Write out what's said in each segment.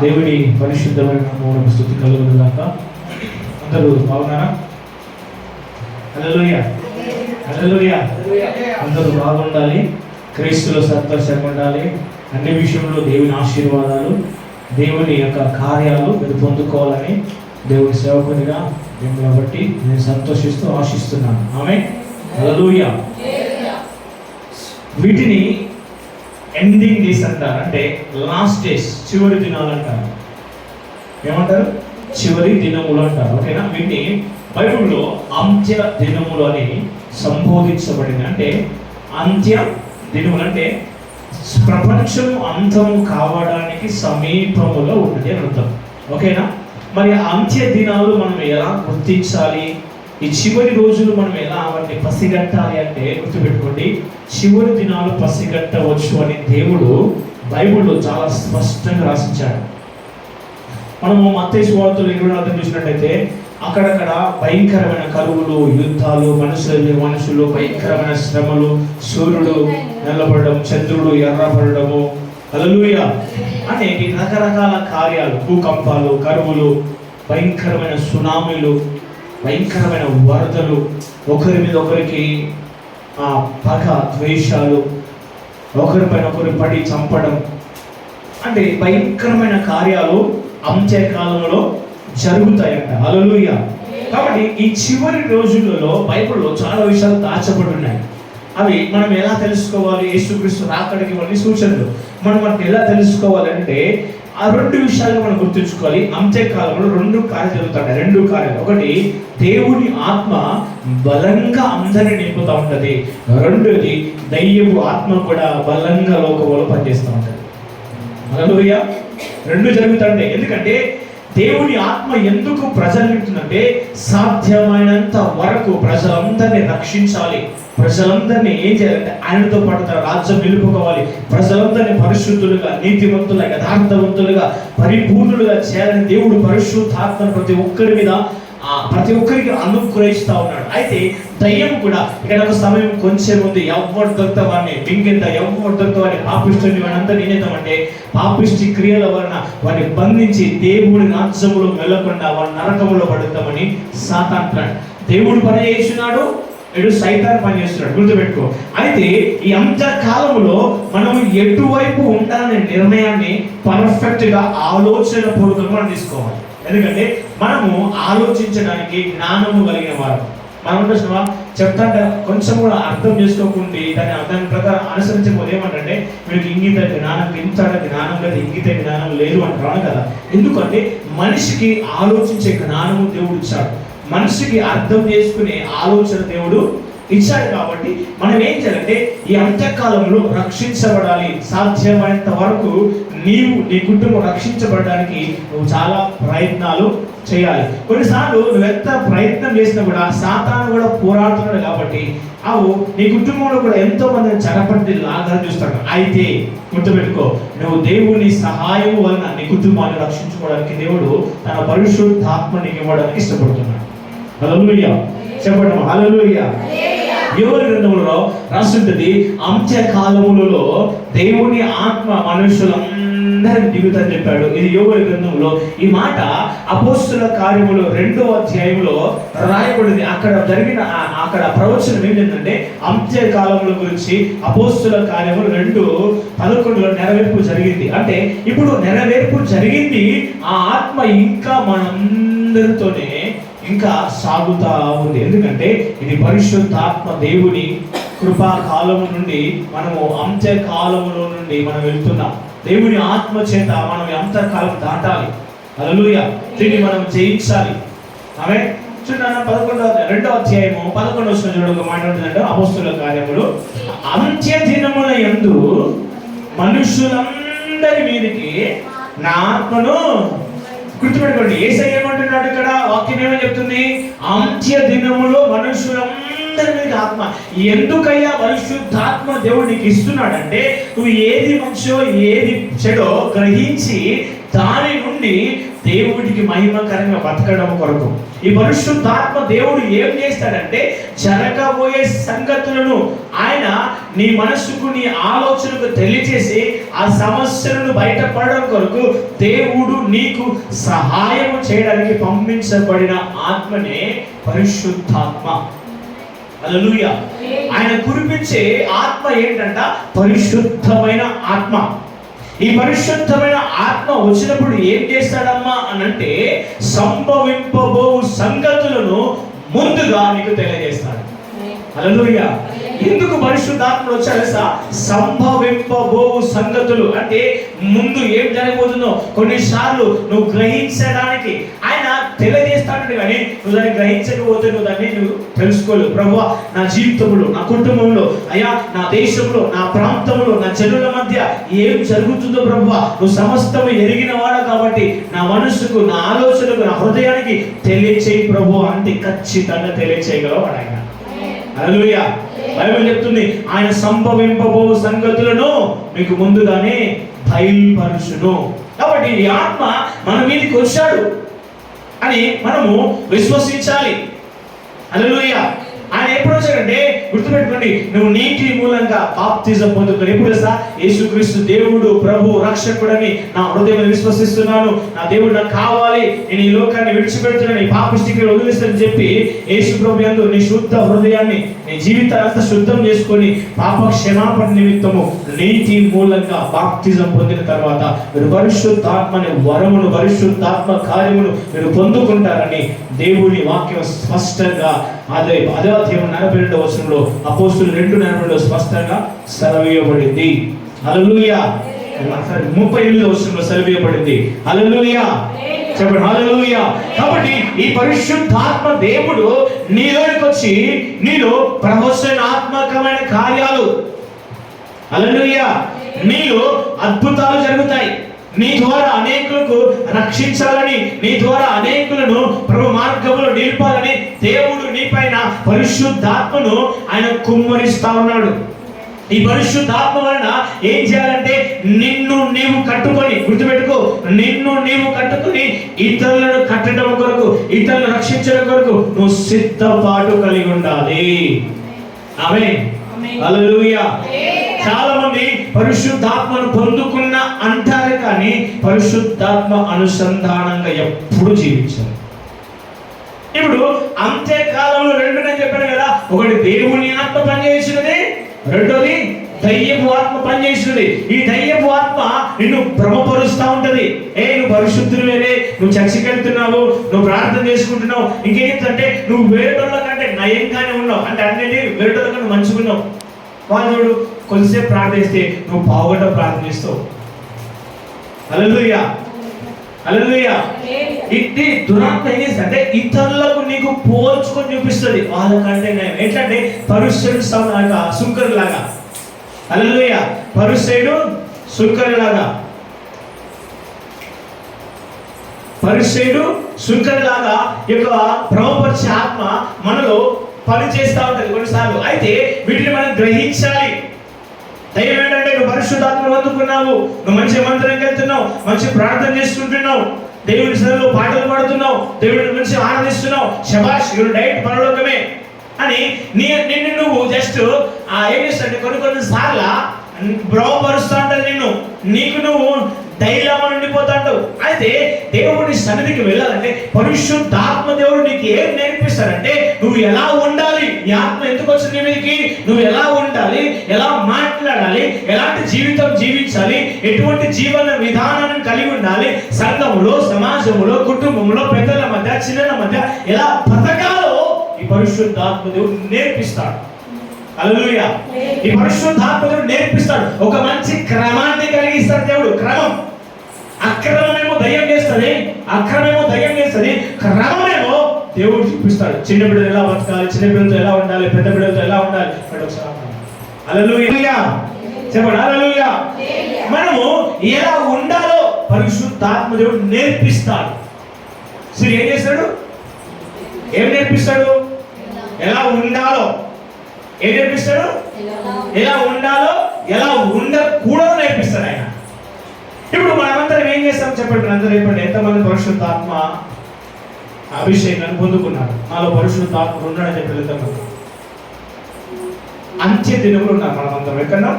దేవుని పరిశుద్ధమైన నామమునకు స్తుతి కలుగును గాక. అందరూ బాగున్నారా? హల్లెలూయా, హల్లెలూయా. అందరూ బాగుండాలి, క్రీస్తులో సంతోషంగా ఉండాలి. అన్ని విషయంలో దేవుని ఆశీర్వాదాలు, దేవుని యొక్క కార్యాలు మీరు పొందుకోవాలని దేవుని సేవకునిగా మిమ్మల్ని బట్టి నేను సంతోషిస్తూ ఆశిస్తున్నాను. ఆమేన్, హల్లెలూయా. వీటిని ఎండింగ్ డేస్ అంటారు, అంటే లాస్ట్ డేస్, చివరి దినాలు అంటారు. ఏమంటారు? చివరి దినములు అంటారు. ఓకేనా? వీటిని బైబిల్లో అంత్య దినములు అని సంబోధించబడింది. అంటే అంత్య దినములు అంటే ప్రపంచం అంతము కావడానికి సమీపములో ఉన్నది అని అర్థం. ఓకేనా? మరి అంత్య దినాలు మనం ఎలా గుర్తించాలి? ఈ చివరి రోజులు మనం ఎలా వాటిని పసిగట్టాలి అంటే గుర్తుపెట్టుకోండి, చివరి దినాలు పసిగట్టవచ్చు అని దేవుడు బైబిల్లో చాలా స్పష్టంగా రాసించాడు. మనము మత్తయి సువార్తలు 24 చూసినట్టయితే అక్కడక్కడ భయంకరమైన కరువులు, యుద్ధాలు, మనుషులు భయంకరమైన శ్రమలు, సూర్యుడు నల్లబడడం, చంద్రుడు ఎర్రబడము, హల్లెలూయా అనేటి రకరకాల కార్యాలు, భూకంపాలు, కరువులు, భయంకరమైన సునామీలు, భయంకరమైన వరదలు, ఒకరి మీద ఒకరికి పగ, ద్వేషాలు, ఒకరిపైన ఒకరు పడి చంపడం, అంటే భయంకరమైన కార్యాలు అంత్యకాలంలో జరుగుతాయంట. హల్లెలూయా. కాబట్టి ఈ చివరి రోజులలో బైబిల్లో చాలా విషయాలు దాచబడి ఉన్నాయి. అవి మనం ఎలా తెలుసుకోవాలి? యేసుక్రీస్తు రాకడికి ఇవన్నీ సూచనలు. మనం వాటిని ఎలా తెలుసుకోవాలంటే ఆ 2 విషయాలు మనం గుర్తుంచుకోవాలి. అంత్యకాలంలో 2 కార్యాలు జరుగుతాయి. 2 కార్యాలు. ఒకటి, దేవుని ఆత్మ బలంగా అందరిని నింపుతూ ఉంటుంది. 2ది, దయ్యపు ఆత్మ కూడా బలంగా లోకంలో పనిచేస్తూ ఉంటుంది. హల్లెలూయా. 2 జరుగుతాయి. ఎందుకంటే దేవుని ఆత్మ ఎందుకు ప్రజలు నింపుతుందంటే సాధ్యమైనంత వరకు ప్రజలందరినీ రక్షించాలి, ప్రజలందరినీ ఏం చేయాలంటే ఆయనతో పాటు తన రాజ్యం నిలుపుకోవాలి, ప్రజలందరినీ పరిశుద్ధులుగా, నీతివంతులుగా, యథార్థవంతులుగా, పరిపూర్ణులుగా చేయాలని దేవుడు పరిశుద్ధాత్మను ప్రతి ఒక్కరికి అనుగ్రహిస్తూ ఉన్నాడు. అయితే దయ్యం కూడా ఇక్కడ ఒక సమయం కొంచెం ఉంది, ఎవరు దొరుకుతావాన్ని మింగేద్దా, ఎవరు దొరుకుతావాన్ని పాపిష్టిని వాడంతా నేనేద్దామంటే పాపిష్టి క్రియల వలన వాడిని బంధించి దేవుడి రాజ్యములో వెళ్ళకుండా వాడిని నరకములో పడుతామని సాతాను. దేవుడు పని చేస్తున్నాడు, ఎడు సైతాన్ పని చేస్తున్నాడు. గుర్తుపెట్టుకో. అయితే ఈ అంత్యకాలంలో మనం ఎటువైపు ఉండాలనే నిర్ణయాన్ని పర్ఫెక్ట్ గా ఆలోచన పూర్వకంగా తీసుకోవాలి. ఎందుకంటే మనము ఆలోచించడానికి జ్ఞానము కలిగిన వారు. మనం చెప్తాంటే కొంచెం కూడా అర్థం చేసుకోకుండా దాని ప్రకారం అనుసరించకపోతే ఏమంటే మీకు ఇంగిత జ్ఞానం, ఇంత జ్ఞానం లేదు, ఇంగిత జ్ఞానం లేదు అంటారు కదా. ఎందుకంటే మనిషికి ఆలోచించే జ్ఞానము దేవుడు ఇచ్చాడు, మనిషికి అర్థం చేసుకునే ఆలోచన దేవుడు ఇచ్చాడు. కాబట్టి మనం ఏం చేయాలంటే ఈ అంత్యకాలంలో రక్షించబడాలి. సాధ్యమైనంత వరకు నీవు, నీ కుటుంబం రక్షించబడడానికి నువ్వు చాలా ప్రయత్నాలు చేయాలి. కొన్నిసార్లు నువ్వు ఎంత ప్రయత్నం చేసినా కూడా సాతాను కూడా పోరాడుతున్నాడు. కాబట్టి నీ కుటుంబంలో కూడా ఎంతో మందిని చెరపట్టి లాగా చూస్తాడు. అయితే గుర్తుపెట్టుకో, నువ్వు దేవుని సహాయం వలన నీ కుటుంబాన్ని రక్షించుకోవడానికి దేవుడు తన పరిశుద్ధాత్మ నీకు ఇవ్వడానికి ఇష్టపడుతున్నాడు. హల్లెలూయా చెప్పండి, హల్లెలూయా. యోవేలు గ్రంథములో రాస్తుంటది, అంత్యకాలములలో దేవుని ఆత్మ మనుషులందరిని దిగుతాని చెప్పాడు. ఇది యోవేలు గ్రంథంలో. ఈ మాట అపోస్తుల కార్యములు 2వ అధ్యాయంలో రాయబడింది. అక్కడ ప్రవచనం ఏంటంటే అంత్యకాలముల గురించి అపోస్తుల కార్యములు 2:11 నెరవేర్పు జరిగింది. అంటే ఇప్పుడు నెరవేర్పు జరిగింది. ఆ ఆత్మ ఇంకా మనందరితోనే ఇంకా సాగుతా ఉంది. ఎందుకంటే ఇది పరిశుద్ధాత్మ దేవుని కృపా కాలము నుండి మనము అంత్యకాలములో నుండి మనం వెళ్తున్నాం. దేవుని ఆత్మ చేత మనం అంత్యకాలం దాటాలి. హల్లెలూయా. దీన్ని మనం జయించాలి. ఆమె చూడండి, 2వ అధ్యాయము 11వ వచనంలో మాట్లాడుతుందంటే అపోస్తుల కార్యములు, అంత్య దినముల యందు మనుషులందరి మీదకి నా ఆత్మను. గుర్తుపెట్టుకోండి, యేసయ్య ఏమంటున్నాడు ఇక్కడ? వాక్యం ఏమని చెప్తుంది? అంత్య దినములో మనుషులందరి మీద ఆత్మ. ఎందుకయ్యా పరిశుద్ధాత్మ దేవుడు నీకు ఇస్తున్నాడంటే నువ్వు ఏది మంచో ఏది చెడో గ్రహించి దాని నుండి దేవుడికి మహిమకరంగా బతకడం కొరకు. ఈ పరిశుద్ధాత్మ దేవుడు ఏం చేస్తాడంటే జరగబోయే సంగతులను ఆయన నీ మనసుకు నీ ఆలోచనకు తెలియచేసి ఆ సమస్యలను బయటపడడం కొరకు దేవుడు నీకు సహాయం చేయడానికి పంపించబడిన ఆత్మనే పరిశుద్ధాత్మ. హల్లెలూయా. ఆయన కురిపించే ఆత్మ ఏంటంట? పరిశుద్ధమైన ఆత్మ. ఈ పరిశుద్ధమైన ఆత్మ వచ్చినప్పుడు ఏం చేస్తాడమ్మా అనంటే సంభవింపబో సంగతులను ముందుగా నీకు తెలియజేస్తాడు. హల్లెలూయా. ఎందుకు పరిశుద్ధాత్మ వచ్చాడు? సంభవింపబో సంగతులు అంటే ముందు ఏం జరగబోతుందో కొన్నిసార్లు నువ్వు గ్రహించడానికి ఆయన తెలియజేస్తాడు, కానీ నువ్వు దాన్ని గ్రహించకపోతే నువ్వు దాన్ని నువ్వు తెలుసుకోలేవు. ప్రభువా, నా జీవితంలో, నా కుటుంబంలో, అయ్యా నా దేశంలో, నా ప్రాంతంలో, నా జనుల మధ్య ఏం జరుగుతుందో ప్రభువా నువ్వు సమస్తము ఎరిగిన వాడు కాబట్టి నా మనసుకు, నా ఆలోచనకు, నా హృదయానికి తెలియచేయి ప్రభు అంటే ఖచ్చితంగా తెలియచేయగలవు ఆయన. హల్లెలూయా. బైబిల్ చెప్తుంది ఆయన సంభవింపబో సంగతులను మీకు ముందుగానే బయలుపరచును. కాబట్టి ఈ ఆత్మ మన మీదకి వచ్చాడు అని మనము విశ్వసించాలి. హల్లెలూయా. ఆయన ఎప్పుడు వచ్చాడంటే గుర్తుపెట్టుకోండి, నువ్వు నీటి మూలంగా బాప్తిజం పొందుతావు. ఎప్పుడు వస్తా? యేసుక్రీస్తు దేవుడు ప్రభు రక్షకుడని నా హృదయంలో విశ్వసిస్తున్నాను, నా దేవుడు నాకు కావాలి, నేను ఈ లోకాన్ని విడిచిపెడుతున్నాను, ఈ పాపిష్టికి వదిలిస్తానని చెప్పి యేసు ప్రభు యందు నీ శుద్ధ హృదయాన్ని, నీ జీవితాన్ని శుద్ధం చేసుకొని పాప క్షమాపణ నిమిత్తము నీటి మూలంగా బాప్తిజం పొందిన తర్వాత మీరు పరిశుద్ధాత్మని వరమును, పరిశుద్ధాత్మ కార్యమును మీరు పొందుకుంటారని దేవుని వాక్యం స్పష్టంగా అదే అధ్యాయం 42వ వచనంలో అపోస్తులు 2:42 స్పష్టంగా సెలవీయబడింది. హల్లెలూయా. 38వ వచనంలో సెలవీయబడింది. హల్లెలూయా. చెప్పండి హల్లెలూయా. కాబట్టి ఈ పరిశుద్ధాత్మ దేవుడు నీలోకి వచ్చి నీలో ప్రవచనాత్మకమైన కార్యాలు, హల్లెలూయా, నీలో అద్భుతాలు జరుగుతాయి. నీ ద్వారా అనేకులకు రక్షించాలని, నీ ద్వారా అనేకులను ప్రభు మార్గంలో నిలపాలని దేవుడు నీ పైన పరిశుద్ధాత్మను ఆయన కుమ్మరిస్తా ఉన్నాడు. ఈ పరిశుద్ధాత్మ వలన ఏం చేయాలంటే నిన్ను నీవు కట్టుకొని, గుర్తుపెట్టుకో, నిన్ను నీవు కట్టుకొని ఇతరులను కట్టడం కొరకు, ఇతరులను రక్షించడం కొరకు నువ్వు సిద్ధపాటు కలిగి ఉండాలి. ఆమేన్. హల్లెలూయా. చాలా మంది పరిశుద్ధాత్మను పొందుకున్న అంటారు, కానీ పరిశుద్ధాత్మ అనుసంధానంగా ఎప్పుడు జీవించారు. ఇప్పుడు అంత్యకాలంలో రెండు నేను చెప్పాను కదా, ఒకటి దేవుని ఆత్మ పనిచేసినది, రెండోది దయ్యపు ఆత్మ పనిచేసినది. ఈ దయ్యపు ఆత్మ నిన్ను భ్రమపరుస్తూ ఉంటది. నువ్వు పరిశుద్ధునివేలే, నువ్వు చర్చికి వెళ్తున్నావు, నువ్వు ప్రార్థన చేసుకుంటున్నావు, ఇంకేంటంటే నువ్వు వేరేటోళ్ళ కంటే నయంగానే ఉన్నావు, అంటే అన్నిటి వేరేటోళ్ళ కంటే మంచుకున్నావు. వాళ్ళు కొద్దిసేపు ప్రార్థిస్తే నువ్వు పావుగంట ప్రార్థిస్తావు. హల్లెలూయా. హల్లెలూయా. ఇది దురాత్మ ఏం చేస్తుంది అంటే ఇతరులకు నీకు పోల్చుకొని చూపిస్తుంది వాళ్ళకంటే నేను. ఏంటంటే పరిసయుడు సుంకరు లాగా. హల్లెలూయా. పరిసయుడు సుంకరు లాగా, పరిసయుడు సుంకరు లాగా యొక్క భ్రమపరిచే ఆత్మ మనలో పని చేస్తూ ఉంటుంది కొన్నిసార్లు. అయితే వీటిని మనం గ్రహించాలి. దైవం ఏంటంటే నువ్వు పరిశుద్ధాత్మను అందుకున్నావు, నువ్వు మంచి మందిరంకి వెళ్తున్నావు, మంచి ప్రార్థన చేసుకుంటున్నావు, దేవుని సన్నిధిలో పాటలు పాడుతున్నావు, దేవుడిని మంచి ఆనందిస్తున్నావు, శబాష్ యువర్ డైట్ పరలోకమే అని నిన్ను నువ్వు జస్ట్ ఏం చేస్తాడు కొన్ని సార్లు భ్రమపరుస్తూ ఉంటాడు నిన్ను. నీకు నువ్వు ధైర్యం ఉండిపోతాడు. అయితే దేవుడి సన్నిధికి వెళ్ళాలంటే పరిశుద్ధాత్మ దేవుడు నీకు ఏం నేర్పిస్తాడంటే నువ్వు ఎలా ఉండాలి. ఈ ఆత్మ ఎందుకు వచ్చింది నీ మీదకి? నువ్వు ఎలా ఉండాలి, ఎలా మాట్లాడాలి, ఎలాంటి జీవితం జీవించాలి, ఎటువంటి జీవన విధానాన్ని కలిగి ఉండాలి, సంఘములో, సమాజంలో, కుటుంబంలో, పెద్దల మధ్య, చిన్నల మధ్య ఎలా బతకాలో ఈ పరిశుద్ధాత్మ దేవుడు నేర్పిస్తాడు. హల్లెలూయా. ఈ పరిశుద్ధాత్మ దేవుడు నేర్పిస్తాడు. ఒక మంచి క్రమాన్ని కలిగిస్తాడు దేవుడు. క్రమం. అక్రమమేమో దయ్యం చేస్తుంది, అక్రమేమో దయ్యం చేస్తుంది, క్రమమేమో దేవుడు చూపిస్తాడు. చిన్న బిడ్డలు ఎలా బతకాలి, చిన్న బిడ్డలతో ఎలా ఉండాలి, పెద్ద బిడ్డలతో ఎలా ఉండాలి. హల్లెలూయా. చెప్పండి హల్లెలూయా. మనము ఎలా ఉండాలో పరిశుద్ధాత్మ దేవుడు నేర్పిస్తాడు. సరే ఏం చేస్తాడు? ఏం నేర్పిస్తాడు? ఎలా ఉండాలో. ఏం నేర్పిస్తాడు? ఎలా ఉండాలో, ఎలా ఉండకూడదో నేర్పిస్తాడు ఆయన. ఇప్పుడు మనమందరం ఏం చేస్తాం చెప్పండి, అందరూ చెప్పండి, ఎంతమంది పరిశుద్ధాత్మ అభిషేకాన్ని పొందుకున్నారు? నాలో పరిశుద్ధాత్మ ఉన్నాడని చెప్పి ఎంతమంది? అంత్య దినములు ఉన్నారు మనం అందరం. ఎక్కడన్నా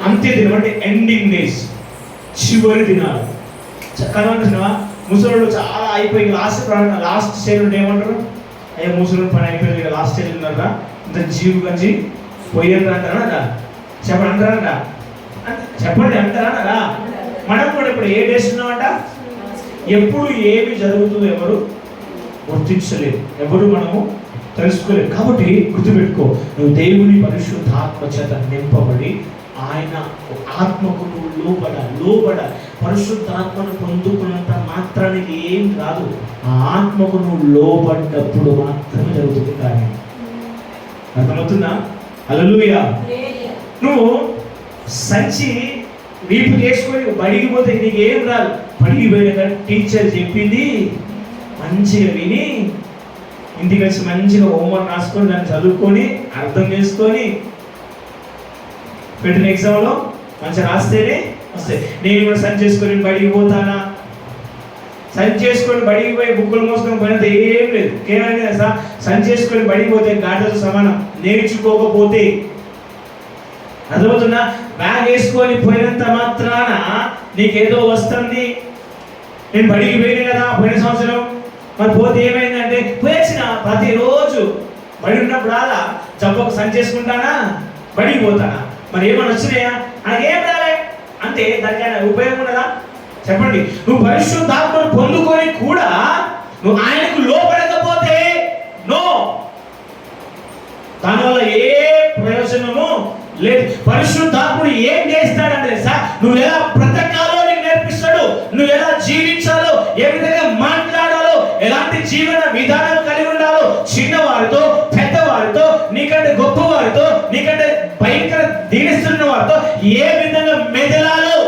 అంత్య దినం అంటే ఎండింగ్ డేస్, చివరి దినాలు. కనబడుతున్నావా? ముసలు చాలా అయిపోయి లాస్ట్ స్టేజ్ ఉంటే ఏమంటారు? అయ్యా ముసలి పని అయిపోయింది, ఇక లాస్ట్ స్టేజ్ ఉన్నారా, ఇంత జీవు గంజి పోయేది అంటారా? చెప్పండి, అంటారా? చెప్పండి, అంటారా? మనం కూడా ఇప్పుడు ఏ డేస్ ఉన్నామంట? ఎప్పుడు ఏమి జరుగుతుందో ఎవరు గుర్తించలేదు, ఎవరు మనము తెలుసుకోలేదు. కాబట్టి గుర్తుపెట్టుకో, నువ్వు దేవుని పరిశుద్ధాత్మ చేత నింపబడి ఆయన ఆత్మకు నువ్వు లోబడ పరిశుద్ధాత్మను పొందుకున్నంత మాత్రానికి ఏం కాదు. ఆ ఆత్మకు నువ్వు లోబడ్డప్పుడు మాత్రమే జరుగుతుంది కార్యం. అర్థమవుతుందా? హల్లెలూయా. నువ్వు సంచి వీపు చేసుకొని బడికి పోతే నీకు ఏం రాదు. బడికి పోయిన టీచర్ చెప్పింది మంచిగా విని ఇంటికి వచ్చి మంచిగా హోంవర్క్ రాసుకొని దాన్ని చదువుకొని అర్థం చేసుకొని పెట్టిన ఎగ్జామ్లో మంచిగా రాస్తేనే వస్తాయి. నేను కూడా సంచి చేసుకొని బడికి పోతానా? సంచి చేసుకొని బడికి పోయి బుక్కులు మోసుకొని పోయినంత ఏం లేదు. కేవలం సంచి చేసుకొని బడికి పోతే గాడిదతో సమానం. నేర్చుకోకపోతే, అర్థమవుతుందా? బ్యాగ్ వేసుకొని పోయినంత మాత్రాన నీకేదో వస్తుంది. నేను బడికి పోయినా కదా పోయిన సంవత్సరం, మరి పోతే ఏమైందంటే పోయొచ్చిన ప్రతిరోజు బడి ఉన్నప్పుడు అలా జబ్బకు సంచి చేసుకుంటానా, బడికి పోతానా, మరి ఏమైనా వచ్చినాయా? నాకేం రాలే అంటే దానికైనా ఉపయోగం ఉన్నదా? చెప్పండి. నువ్వు పరిశుద్ధాత్మను పొందుకొని కూడా నువ్వు ఆయనకు లోపడకపోతే నో, దానివల్ల ఏ ప్రయోజనము లేదు. పరిశుద్ధాత్ముడు ఏం చేస్తాడంటే సార్, నువ్వు ఎలా బ్రతకాలో నీకు నేర్పిస్తాడు, నువ్వు ఎలా జీవించాలో, ఏ విధంగా మాట్లాడాలో, ఎలాంటి జీవన విధానం కలిగి ఉండాలో, చిన్నవారితో పెద్దవారితో, నీకంటే గొప్పవారితో, నీకంటే భయంకర దీనిస్తున్న వారితో ఏ విధంగా మెదలాలో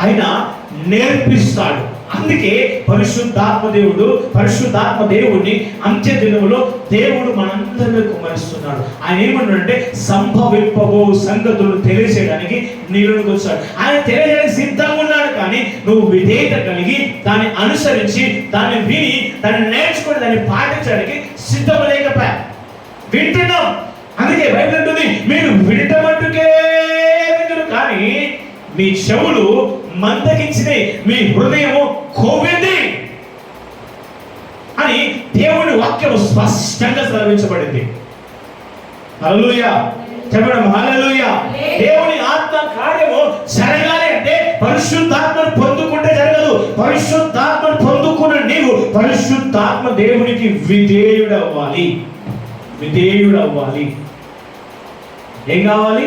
ఆయన నేర్పిస్తాడు. అందుకే పరిశుద్ధాత్మ దేవుడిని అంత్య దినములో దేవుడు మనందరినీ కుమరిస్తున్నాడు. ఆయన ఏమన్నాడంటే సంభవింపబో సంగతులను తెలియజేయడానికి నీలోకి వచ్చాడు. ఆయన తెలియజేయడానికి సిద్ధంగా ఉన్నాడు. కానీ నువ్వు విధేయత కలిగి దాన్ని అనుసరించి దాన్ని విని దాన్ని నేర్చుకొని దాన్ని పాటించడానికి సిద్ధం లేకపోయా. వింటున్నాం, అందుకే బైబిల్ అంటుంది మీరు వినటమట్టుకే వింటున్నారు కానీ మీ చెవులు మందగించినాయి, మీ హృదయము కోవింది అని దేవుని వాక్యము స్పష్టంగా సెలవించబడింది. హల్లెలూయా చెప్పడం, హల్లెలూయా. దేవుని ఆత్మ కార్యము జరగాలి అంటే పరిశుద్ధాత్మను పొందుకుంటే జరగదు. పరిశుద్ధాత్మను పొందుకున్న నీవు పరిశుద్ధాత్మ దేవునికి విధేయుడవ్వాలి. ఏం కావాలి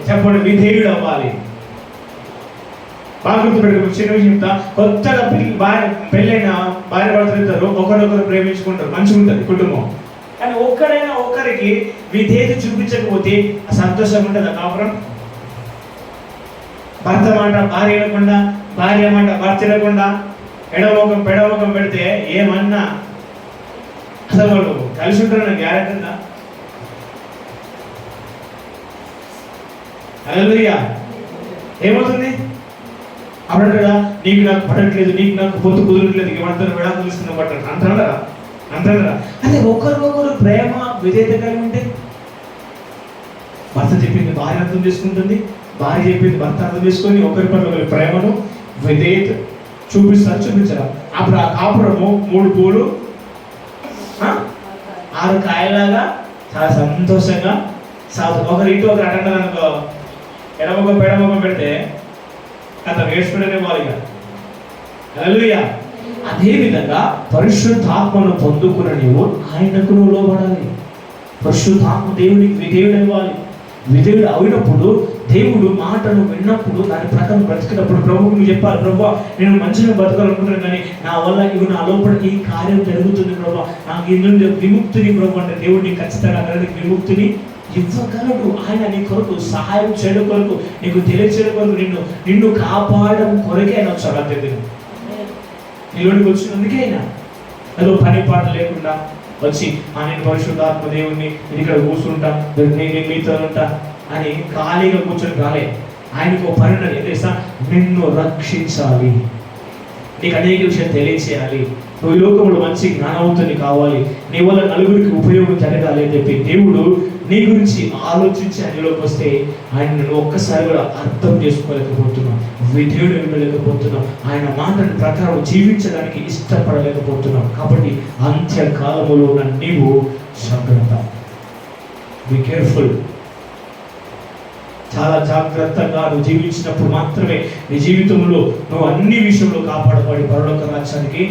చెప్పండి? విధేయుడవ్వాలి. బాగా గుర్తుపెట్టుకో, చిన్న విషయం చెప్తా. కొత్తగా పెళ్ళైన భార్య భర్తలు ఇద్దరు ఒకరొకరు ప్రేమించుకుంటారు, మంచిగా ఉంటుంది కుటుంబం. కానీ ఒక్కరైనా ఒకరికి విధేయత చూపించకపోతే సంతోషం ఉంటుంది. కాపురం భర్త మాట భార్య వినకుండా, భార్య మాట భర్త వినకుండా పెడముఖం పెడితే ఏమన్నా అసలు వాళ్ళు కలిసి ఉంటారన్న గ్యారెంటీ ఉందా? హల్లెలూయా. ఏమవుతుంది అప్పుడు కదా, నీకు నాకు పడట్లేదు, నీకు నాకు పొత్తు కుదరట్లేదు, ఏమంటారు విడాకులు తీసుకున్న పట్టారు అంటారా? అదే ఒకరు ప్రేమ విధేయత కలిగి ఉంటే భర్త చెప్పింది భార్య అర్థం చేసుకుంటుంది, భార్య చెప్పింది భర్త అర్థం చేసుకొని ఒకరి పట్ల ఒకరి ప్రేమను విధేయత చూపించారా? అప్పుడు ఆ కాపురము 3 పూలు 6 కాయలాగా చాలా సంతోషంగా సాగుతుంది. ఒకరు ఇటు ఒకరు అటంటారు అనుకో, పెడముఖం పెడితే అంత వేసుకునే వాళ్ళుగా. హల్లెలూయా. అదే విధంగా పరిశుద్ధాత్మను పొందుకున్న నీవు ఆయనకు నువ్వు లోబడాలి. పరిశుద్ధాత్మ దేవునికి విధేయుడు అయినప్పుడు, దేవుడు మాటను విన్నప్పుడు దాని ప్రకారం బ్రతికినప్పుడు ప్రభువుకు నువ్వు చెప్పాలి, ప్రభువా నేను మంచిగా బ్రతకాలనుకుంటున్నాను, కానీ నా వల్ల ఇవి నా లోపల ఈ కార్యం జరుగుతుంది ప్రభువా, నాకు ఇందులో విముక్తిని ప్రభు అంటే దేవుడు నీకు ఖచ్చితంగా విముక్తిని ఇవ్వగలడు. ఆయన నీ కొరకు సహాయం చేయడం కొరకు, నీకు తెలియచేయడం కొరకు, నిన్ను కాపాడడం కొరకే ఆయన వచ్చాడు. అంతే నీలోనికి వచ్చినందుకే ఆయన ఏదో పని పాట లేకుండా వచ్చి నేను పరిశుద్ధాత్మ దేవుణ్ణి నేను ఇక్కడ కూర్చుంటా, నేను మీతో ఉంటా అని ఖాళీగా కూర్చొని రాలే. ఆయనకు ఒక పని ఉన్నది. ఏం తెలుసా? నిన్ను రక్షించాలి, నీకు అనేక విషయాలు తెలియచేయాలి, నువ్వు ఈ లోకంలో మంచి జ్ఞానవంతుని కావాలి, నీ వల్ల నలుగురికి ఉపయోగం జరగాలి అని చెప్పి దేవుడు నీ గురించి ఆలోచించి ఆయనలోకి వస్తే ఆయన నువ్వు ఒక్కసారి కూడా అర్థం చేసుకోలేకపోతున్నావు, విధేయుడు ఇవ్వలేకపోతున్నావు, ఆయన మాటల ప్రకారం జీవించడానికి ఇష్టపడలేకపోతున్నావు. కాబట్టి అంత్యకాలములో ఉన్న నీవు జాగ్రత్త, బి కేర్ఫుల్. చాలా జాగ్రత్తగా నువ్వు జీవించినప్పుడు మాత్రమే నీ జీవితంలో నువ్వు అన్ని విషయంలో కాపాడబడి పరలోక రాజ్యానికి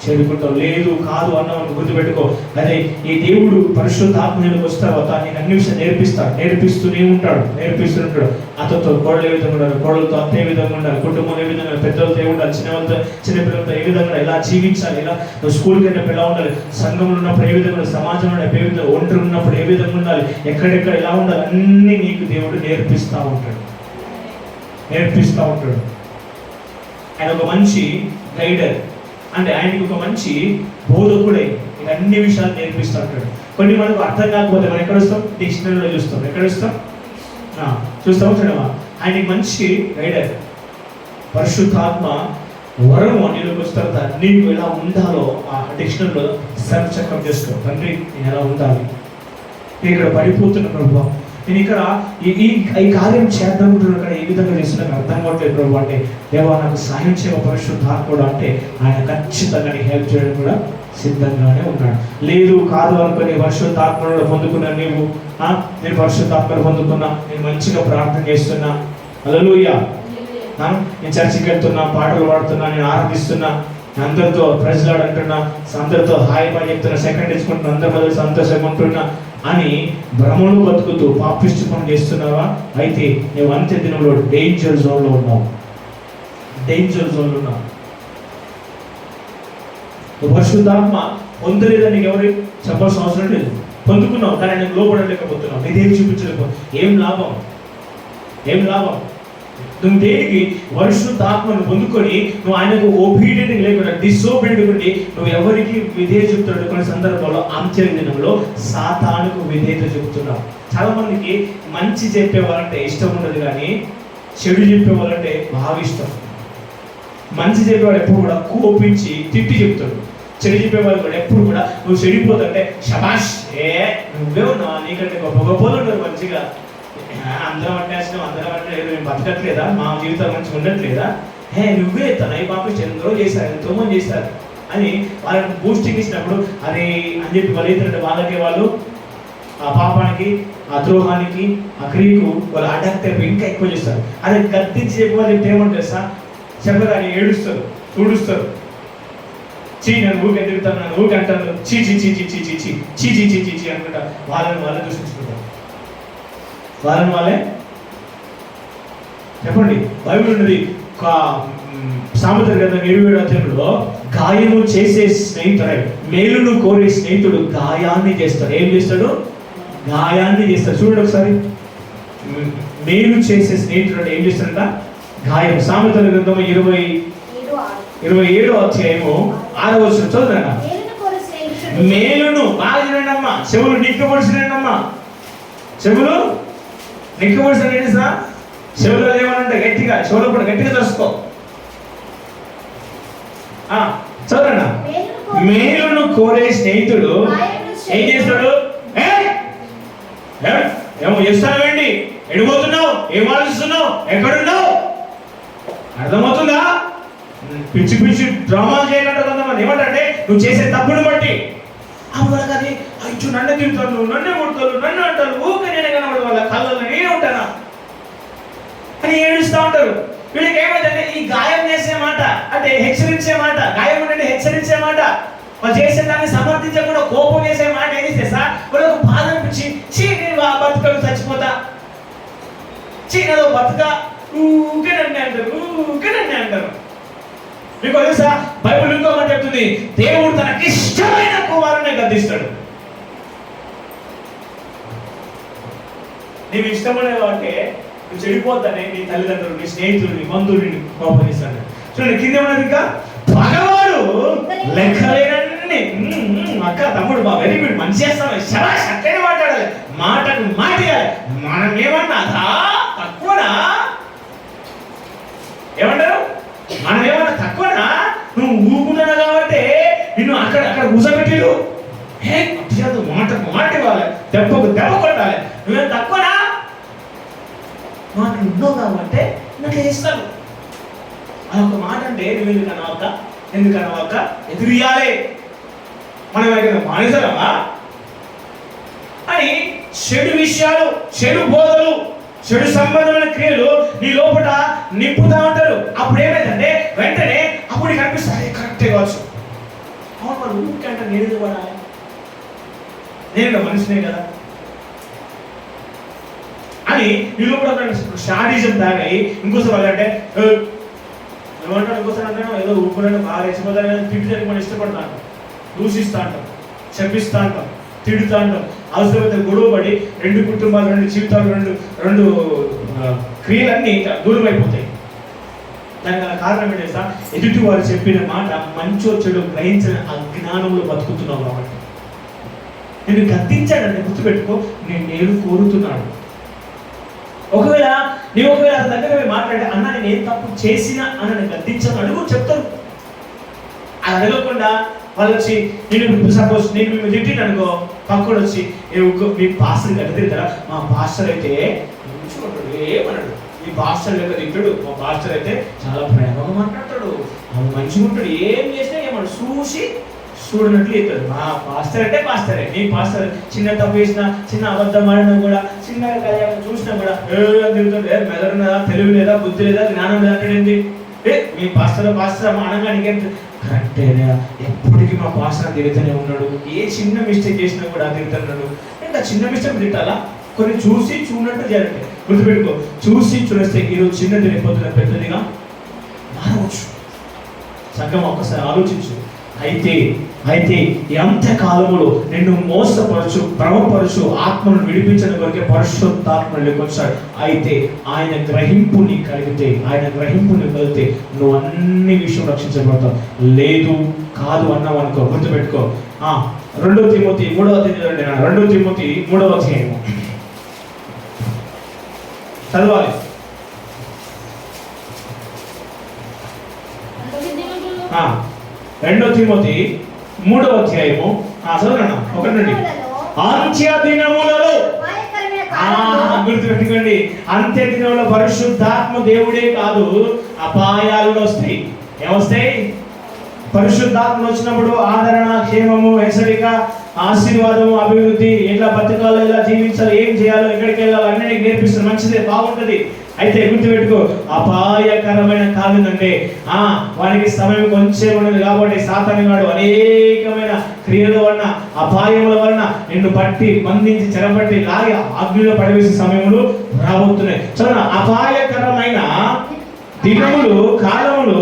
చేరుకుంటావు. లేదు కాదు అన్నవాళ్ళు గుర్తుపెట్టుకో. అదే ఈ దేవుడు పరిశుద్ధాత్మలోకి వచ్చిన తర్వాత నీకు అన్ని విషయాలు నేర్పిస్తూనే ఉంటాడు. అతనితో కోడలు ఏ విధంగా ఉండాలి, కోడలతో అత్త ఏ విధంగా ఉండాలి, కుటుంబంలో ఏ విధంగా, పెద్దలతో ఏ ఉండాలి, చిన్నపిల్లలతో ఏ విధంగా ఎలా జీవించాలి, ఎలా నువ్వు స్కూల్కి వెళ్ళినప్పుడు ఎలా ఉండాలి, సంఘంలో ఉన్నప్పుడు ఏ విధంగా, సమాజంలో ఏ విధంగా, ఒంటరి ఉన్నప్పుడు ఏ విధంగా ఉండాలి, ఎక్కడెక్కడ ఎలా ఉండాలి, అన్నీ నీకు దేవుడు నేర్పిస్తూ ఉంటాడు. ఆయన ఒక మంచి గైడర్, అంటే ఆయనకి ఒక మంచి బోధకుడే, ఇక అన్ని విషయాలు నేర్పిస్తూ ఉంటాడు. కొన్ని మనకు అర్థం కాకపోతే మనం ఎక్కడ వస్తాం? డిక్షనరీలో చూస్తాం. ఎక్కడ చూస్తాం? చూడమా. ఆయనకి మంచి గైడర్, పరిశుద్ధాత్మ వరం నీలోకి వచ్చిన తర్వాత నీకు ఎలా ఉండాలో ఆ డిక్షనరీలో సెల్ఫ్ చెకప్ చేసుకో. తండ్రి నేను ఎలా ఉండాలి, నేను ఇక్కడ పడిపోతున్న ప్రభావం, నేను ఇక్కడ ఈ కార్యం చేద్దాం ఇక్కడ ఏ విధంగా చేస్తున్నా అర్థం కావట్లేదు ప్రభు అంటే, దేవా నాకు సాయం చేయ పరిశుద్ధాత్ముడు అంటే ఆయన ఖచ్చితంగా నీకు హెల్ప్ చేయడం కూడా సిద్ధంగానే ఉన్నాడు. లేదు కాదు అనుకుని పరిశుద్ధాత్మను పొందుకున్నా నీవు, నేను పరిశుద్ధాత్మను పొందుకున్నా, నేను మంచిగా ప్రార్థన చేస్తున్నా, హల్లెలూయా, నేను చర్చికి వెళ్తున్నా, పాటలు పాడుతున్నా, నేను ఆరాధిస్తున్నా, అందరితో ప్రజలాడు అంటున్నా, అందరితో హాయి బాయ్ చెప్తున్నా, సెకండ్ ఇచ్చుకుంటున్నా, అందరి మధ్య సంతోషంగా ఉంటున్నా అని భ్రమను బతుకుతూ పాపిష్టి పని చేస్తున్నావా? అయితే నువ్వు అంత్య దినంలో డేంజర్ జోన్లో ఉన్నావు. నువ్వు పరిశుద్ధాత్మ పొందలేదని నీకు ఎవరు చెప్పాల్సిన అవసరం లేదు. పొందుకున్నావు కానీ నేను లోపడలేకపోతున్నావు, నీదేం చూపించలేకపో. ఏం లాభం? నువ్వు దేనికి పరిశుద్ధాత్మను పొందుకొని నువ్వు ఆయనకు ఒబీడియంట్ లేకుండా డిసోబీడియంట్ ఉండి నువ్వు ఎవరికి విధేయత చెప్తాడు? కొన్ని సందర్భాల్లో అంత్య దినంలో సాతానుకు విధేయత చెబుతున్నావు. చాలా మందికి మంచి చెప్పేవాళ్ళంటే ఇష్టం ఉండదు, కానీ చెడు చెప్పేవాళ్ళంటే బాగా ఇష్టం. మంచి చెప్పేవాడు ఎప్పుడు కూడా కోపించి తిట్టి చెప్తాడు, చెడు చెప్పేవాళ్ళు కూడా ఎప్పుడు కూడా నువ్వు చెడిపోతుంటే శబాష్, నువ్వే ఉన్నావా, నీకంటే గొప్పలు ఉంటారు, మంచిగా అందరం అంటేసినావు, అందరం అంటే మేము బతకట్లేదా, మా జీవితం మంచిగా ఉండట్లేదా, నువ్వే తన ఈ పాప ఎంతో చేశారు, ఎంతో మంది చేశారు అని వాళ్ళకి బూస్టింగ్ ఇచ్చినప్పుడు అరే అని చెప్పి వాళ్ళు ఏంటంటే వాళ్ళు ఆ పాపానికి, ఆ ద్రోహానికి, ఆ క్రియకు వాళ్ళు అటాక్ అయిపోయి ఇంకా ఎక్కువ చేస్తారు. అదే గద్దించి చెప్పి ఏమంటారు సార్ చెప్పగానే ఏడుస్తారు, చూడుస్తారు, నన్ను ఊరికి ఎదుగుతాను, నన్ను ఊరికి అంటాను, చీ అనుకుంటా వాళ్ళని దూషించుకుంటారు. వాళ్ళే చెప్పండి. బైబిల్ ఉన్నది సామెతల గ్రంథం 27వ అధ్యాయంలో గాయము చేసే స్నేహితుడే మేలును కోరే స్నేహితుడు గాయాన్ని చేస్తాడు. ఏం చేస్తాడు? గాయాన్ని చేస్తాడు. చూడండి ఒకసారి, మేలు చేసే స్నేహితుడు ఏం చేస్తాడంట? గాయం. సామెతల గ్రంథం 27వ అధ్యాయము 6వ వచనం చదువుతారా? మేలును బాగా చూడండి అమ్మా, చెవులు నిక్కబడిసినండమ్మా, చెవులు నిక్కబడిసిన ఏంటి సార్? చెవులు ఏమనంటే గట్టిగా, చెవులు కూడా గట్టిగా తెలుసుకో. చదవనా? మేలును కోరే స్నేహితుడు ఏం చేస్తాడు? ఏమో చేస్తావేంటి, ఎడిపోతున్నావు, ఏం ఆలోచిస్తున్నావు, ఎక్కడున్నావు? అర్థమవుతుందా? పిచ్చి డ్రామాలు చేయకుండా కొంతమంది ఏమంటే నువ్వు చేసే తప్పును బట్టి అవ్వదు, అయ్యో నన్ను తిరుగుతాను, నన్ను కొడతాను, నన్ను అంటారు, ఊకే నేనే కనబడి వాళ్ళ కళ్ళల్లో నేనే ఉంటానా అని ఏడుస్తూ ఉంటారు. వీళ్ళకి ఏమైందంటే ఈ గాయం చేసే మాట అంటే హెచ్చరించే మాట, గాయం అంటే హెచ్చరించే మాట, వాళ్ళు చేసే దాన్ని సమర్థించకుండా కోపం చేసే మాట ఏది చేస్తా వాళ్ళకు బాధ అనిపించి నేను బతుకడు చచ్చిపోతా, చీనలో బతుక ఊకేనండి అంటారు. మీకు తెలుసా బైబిల్ ఇంకో మాట చెప్తుంది, దేవుడు తనకి ఇష్టమైన కుమారుని గద్దిస్తాడు. నీవు ఇష్టపడే అంటే నువ్వు చెడిపోతానే నీ తల్లిదండ్రులు, నీ స్నేహితులు, నీ బంధువులు కోపగిస్తాడు. చూడండి కింద ఉన్నది, ఇంకా పగవాడు లెక్కలేనన్ని. అక్క తమ్ముడు బా వెరీ గుడ్, మంచి చేస్తాను, శబాష్, అక్కడే మాట్లాడాలి, మాటకు మాట మనం ఏమన్నా తక్కువనా ఏమంటారు? మనం ఏమన్నా తక్కువనా? నువ్వు ఊరుకున్నాను కాబట్టి నిన్ను అక్కడ అక్కడ కూర్చోబెట్టిరు. మాట ఇవ్వాలి, దెబ్బకు దెబ్బ కొట్టాలి. నువ్వేం తక్కువనా? మాటలు ఉన్నావు కాబట్టి నాకు చేస్తాను. అది ఒక మాట అంటే నువ్వు ఎందుకు అనవక్క ఎదురియాలి. మనం ఎవరికైనా మానేసామా అని చెడు విషయాలు, చెడు బోధలు, చెడు సంబంధమైన క్రియలు నీ లోపల నింపుతా ఉంటారు. అప్పుడు ఏమైందంటే వెంటనే అప్పుడు కనిపిస్తుంది కరెక్టే కావచ్చు. అవును, వాళ్ళు ఊరికంటే నేను పడాలి, నేను మనిషినే కదా అని నీ లోపల షాడిజం తాగాయి. ఇంకోసారి వాళ్ళంటే ఏమంటాడు, ఇంకోసారి అంటే ఏదో ఊపుకుంటే బాగా రెచ్చిపోతాను, తిట్టడానికి మనం ఇష్టపడతాం, దూషిస్తా అంటాం, చెప్పిస్తా అంటాం, తిడుతా అంటాం. అవసరమైతే గొడవపడి రెండు కుటుంబాలు, రెండు జీవితాలు, రెండు క్రియలన్నీ దూరం అయిపోతాయి. దానికి గల కారణం ఏంటంటే ఎదుటి వారు చెప్పిన మాట మంచో చెడు గ్రహించిన అజ్ఞానంలో బతుకుతున్నావు కాబట్టి. నేను గద్దించాడంటే గుర్తుపెట్టుకో, నేను కోరుతున్నాడు. ఒకవేళ అతని దగ్గర మాట్లాడే అన్న నేను ఏం తప్పు చేసినా అని గద్దించాను అడుగు చెప్తారు. అది అడగకుండా వాళ్ళు వచ్చి నేను సపోజ్ నేను మేము తిట్టిన అనుకో, పక్కడు వచ్చి మీ పాస్టర్ గడ్డతిరుతారా? మా పాస్టర్ అయితే మంచిగా ఏమన్నాడు, మీ పాస్టర్ యొక్క తిట్టాడు, మా పాస్టర్ అయితే చాలా ప్రేమగా మాట్లాడతాడు, మంచిగా ఉంటాడు, ఏం చేసినా ఏమన్నా చూడనట్లు ఇస్తాడు. మా పాస్టర్ అంటే పాస్టరే. నీ పాస్టర్ చిన్న తప్పు చేసినా, చిన్న అబద్ధం ఆడినా కూడా, చిన్నగా కళ్యాణం చూసినా కూడా తిరుగుతుంటే మెదడున్నదా, తెలివి లేదా, బుద్ధి లేదా, జ్ఞానం లేదా అంటే మీ పాస్టర్ అనగా నీకేం కరెక్టేనా? ఎప్పటికీ మా పాస్టర్ తిరుగుతూనే ఉన్నాడు, ఏ చిన్న మిస్టేక్ చేసినా కూడా తిరుగుతున్నాడు. ఇంకా చిన్న మిస్టేక్ తిట్టాలా? కొన్ని చూసి చూడనట్టు చేయాలంటే గుర్తుపెట్టుకో, చూసి చూస్తే ఈరోజు చిన్నది రేపొద్దున పెద్దదిగా మారవచ్చు. సంఘం ఒక్కసారి ఆలోచించు. అయితే ఎంతకాలములో నిన్ను మోసపరచు, భ్రమపరచు, ఆత్మను విడిపించడం కొరకే పరిశుద్ధాత్మ లేకొచ్చాడు. అయితే ఆయన గ్రహింపు నీకు కలిగితే నువ్వు అన్ని విషయం రక్షించబడతావు. లేదు కాదు అన్నావు అనుకో, గుర్తుపెట్టుకో. 2 తిమోతి 3వ అధ్యాయం 2 తిమోతి 3వ అధ్యాయం చదవాలి. 2 తిమోతి 3వ అధ్యాయము చదవనా 1 నుండి. అంత్య దినములలో, గుర్తుపెట్టుకోండి, అంత్య దినముల పరిశుద్ధాత్మ దేవుడే కాదు, అపాయాలు వస్తాయి. ఏమొస్తాయి? పరిశుద్ధాత్మ వచ్చినప్పుడు ఆదరణ, క్షేమము, హెచ్చరిక, ఆశీర్వాదము, అభివృద్ధి, ఎట్లా బతకాలో, ఎలా జీవించాలి, ఏం చేయాలో, ఎక్కడికి వెళ్ళాలో అన్నీ నేర్పిస్తారు. మంచిదే, బాగుంటుంది. అయితే గుర్తుపెట్టుకో, అపాయకరమైన కాలం అంటే వానికి సమయం కొంచెం ఉన్నది కాబట్టి సాతాను గాడు అనేకమైన క్రియల వలన, అపాయముల వలన నిన్ను పట్టి బంధించి చెరపట్టి లాగి అగ్నిలో పడివేసే సమయములు రాబోతున్నాయి. చూడండి, అపాయకరమైన దినములు, కాలములు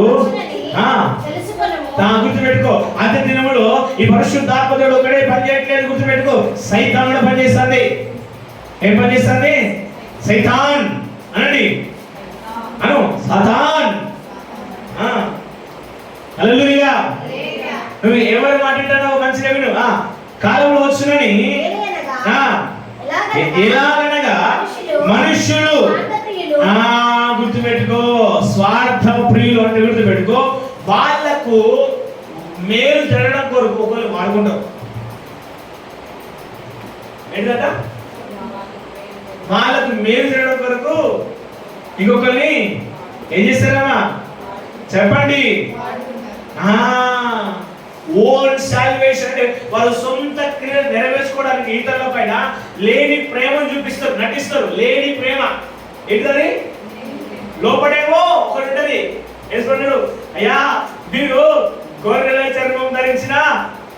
గుర్తుపెట్టుకో. అంత్య దినములు ఈ పరిశుద్ధాత్మ దేవుడు ఒకడే పనిచేయట్లేదు. గుర్తుపెట్టుకో, సైతాన్ కూడా పనిచేస్తుంది. ఏం పనిచేస్తుంది? సైతాన్ అనండి, అను సాతాన్. హల్లెలూయా. నువ్వు ఎవరు మాట్లాడినావు మంచిగా విను. కాలంలో వచ్చునని ఎలాగనగా మనుష్యులు, గుర్తుపెట్టుకో, స్వార్థ ప్రియులు అంటే గుర్తుపెట్టుకో, వాళ్లకు మేలు జరగడం కొరకు ఒకరు వాడుకుంటారు. ఏంటంట? వాళ్ళకు మేలు జరగడం కొరకు ఇంకొకరిని ఏం చేస్తారమ్మా చెప్పండి. ఓన్ సాల్వేషన్ అంటే వాళ్ళ సొంత క్రియలు నెరవేర్చుకోవడానికి ఇతరుల పైన లేని ప్రేమను చూపిస్తారు, నటిస్తారు. లేని ప్రేమ ఏంటది? లోపడేమో ఒకటి ఉంటది, వేసుకుంటాడు, అయ్యా మీరు గొర్రెల చర్మం ధరించిన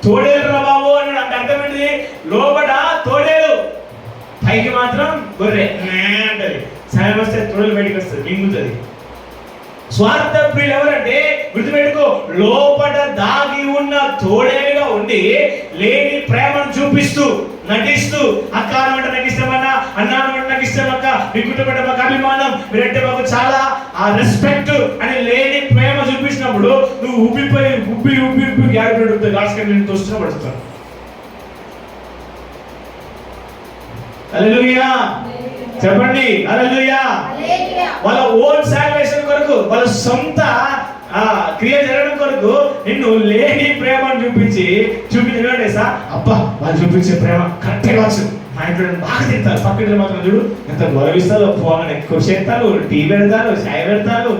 తోడేలు రా బాబు అని అంటే అర్థం ఏంటిది? లోపల తోడేలు, పైకి మాత్రం గొర్రె అంటది. సమయం వస్తే తోడేలు బయటకు వస్తుంది, మింగుతుంది. స్వార్థ ప్రియులు ఎవరంటే గుర్తుపెట్టుకో, లోపల దాగి ఉన్న తోడేలుగా ఉండి లేని ప్రేమను చూపిస్తూ నటిస్తూ, అక్క అంటే నాకు ఇష్టమన్నా, అన్నాను అంటే నాకు ఇష్టం అక్క, మీ కుటుంబం మాకు అభిమానం, మీరంటే మాకు చాలా రెస్పెక్ట్ అని లేని ప్రేమ చూపించినప్పుడు నువ్వు ఉబ్బిపోయి ఉబ్బి ఉబ్బి ఉబ్బి గాడిపడుతుంది. గాడ్స్కి నేను తోస్తున్నా పడుతాను. హల్లెలూయా చెప్పండి, హల్లెలూయా. వాళ్ళ ఓన్ సాల్వేషన్ కొరకు, వాళ్ళ సొంత క్రియ జరగడం కొరకు నిన్ను లేని ప్రేమను చూపించిన సార్. అబ్బా వాళ్ళు చూపించే ప్రేమ కరెక్టే కావచ్చు. మా ఇంట్లో బాగా తింటారు, పక్కన మాత్రం చూడు ఎంత గౌరవిస్తారు, ఫోన్ ఎక్కువ చేస్తారు, టీవీ పెడతారు, చాయ్ పెడతారు,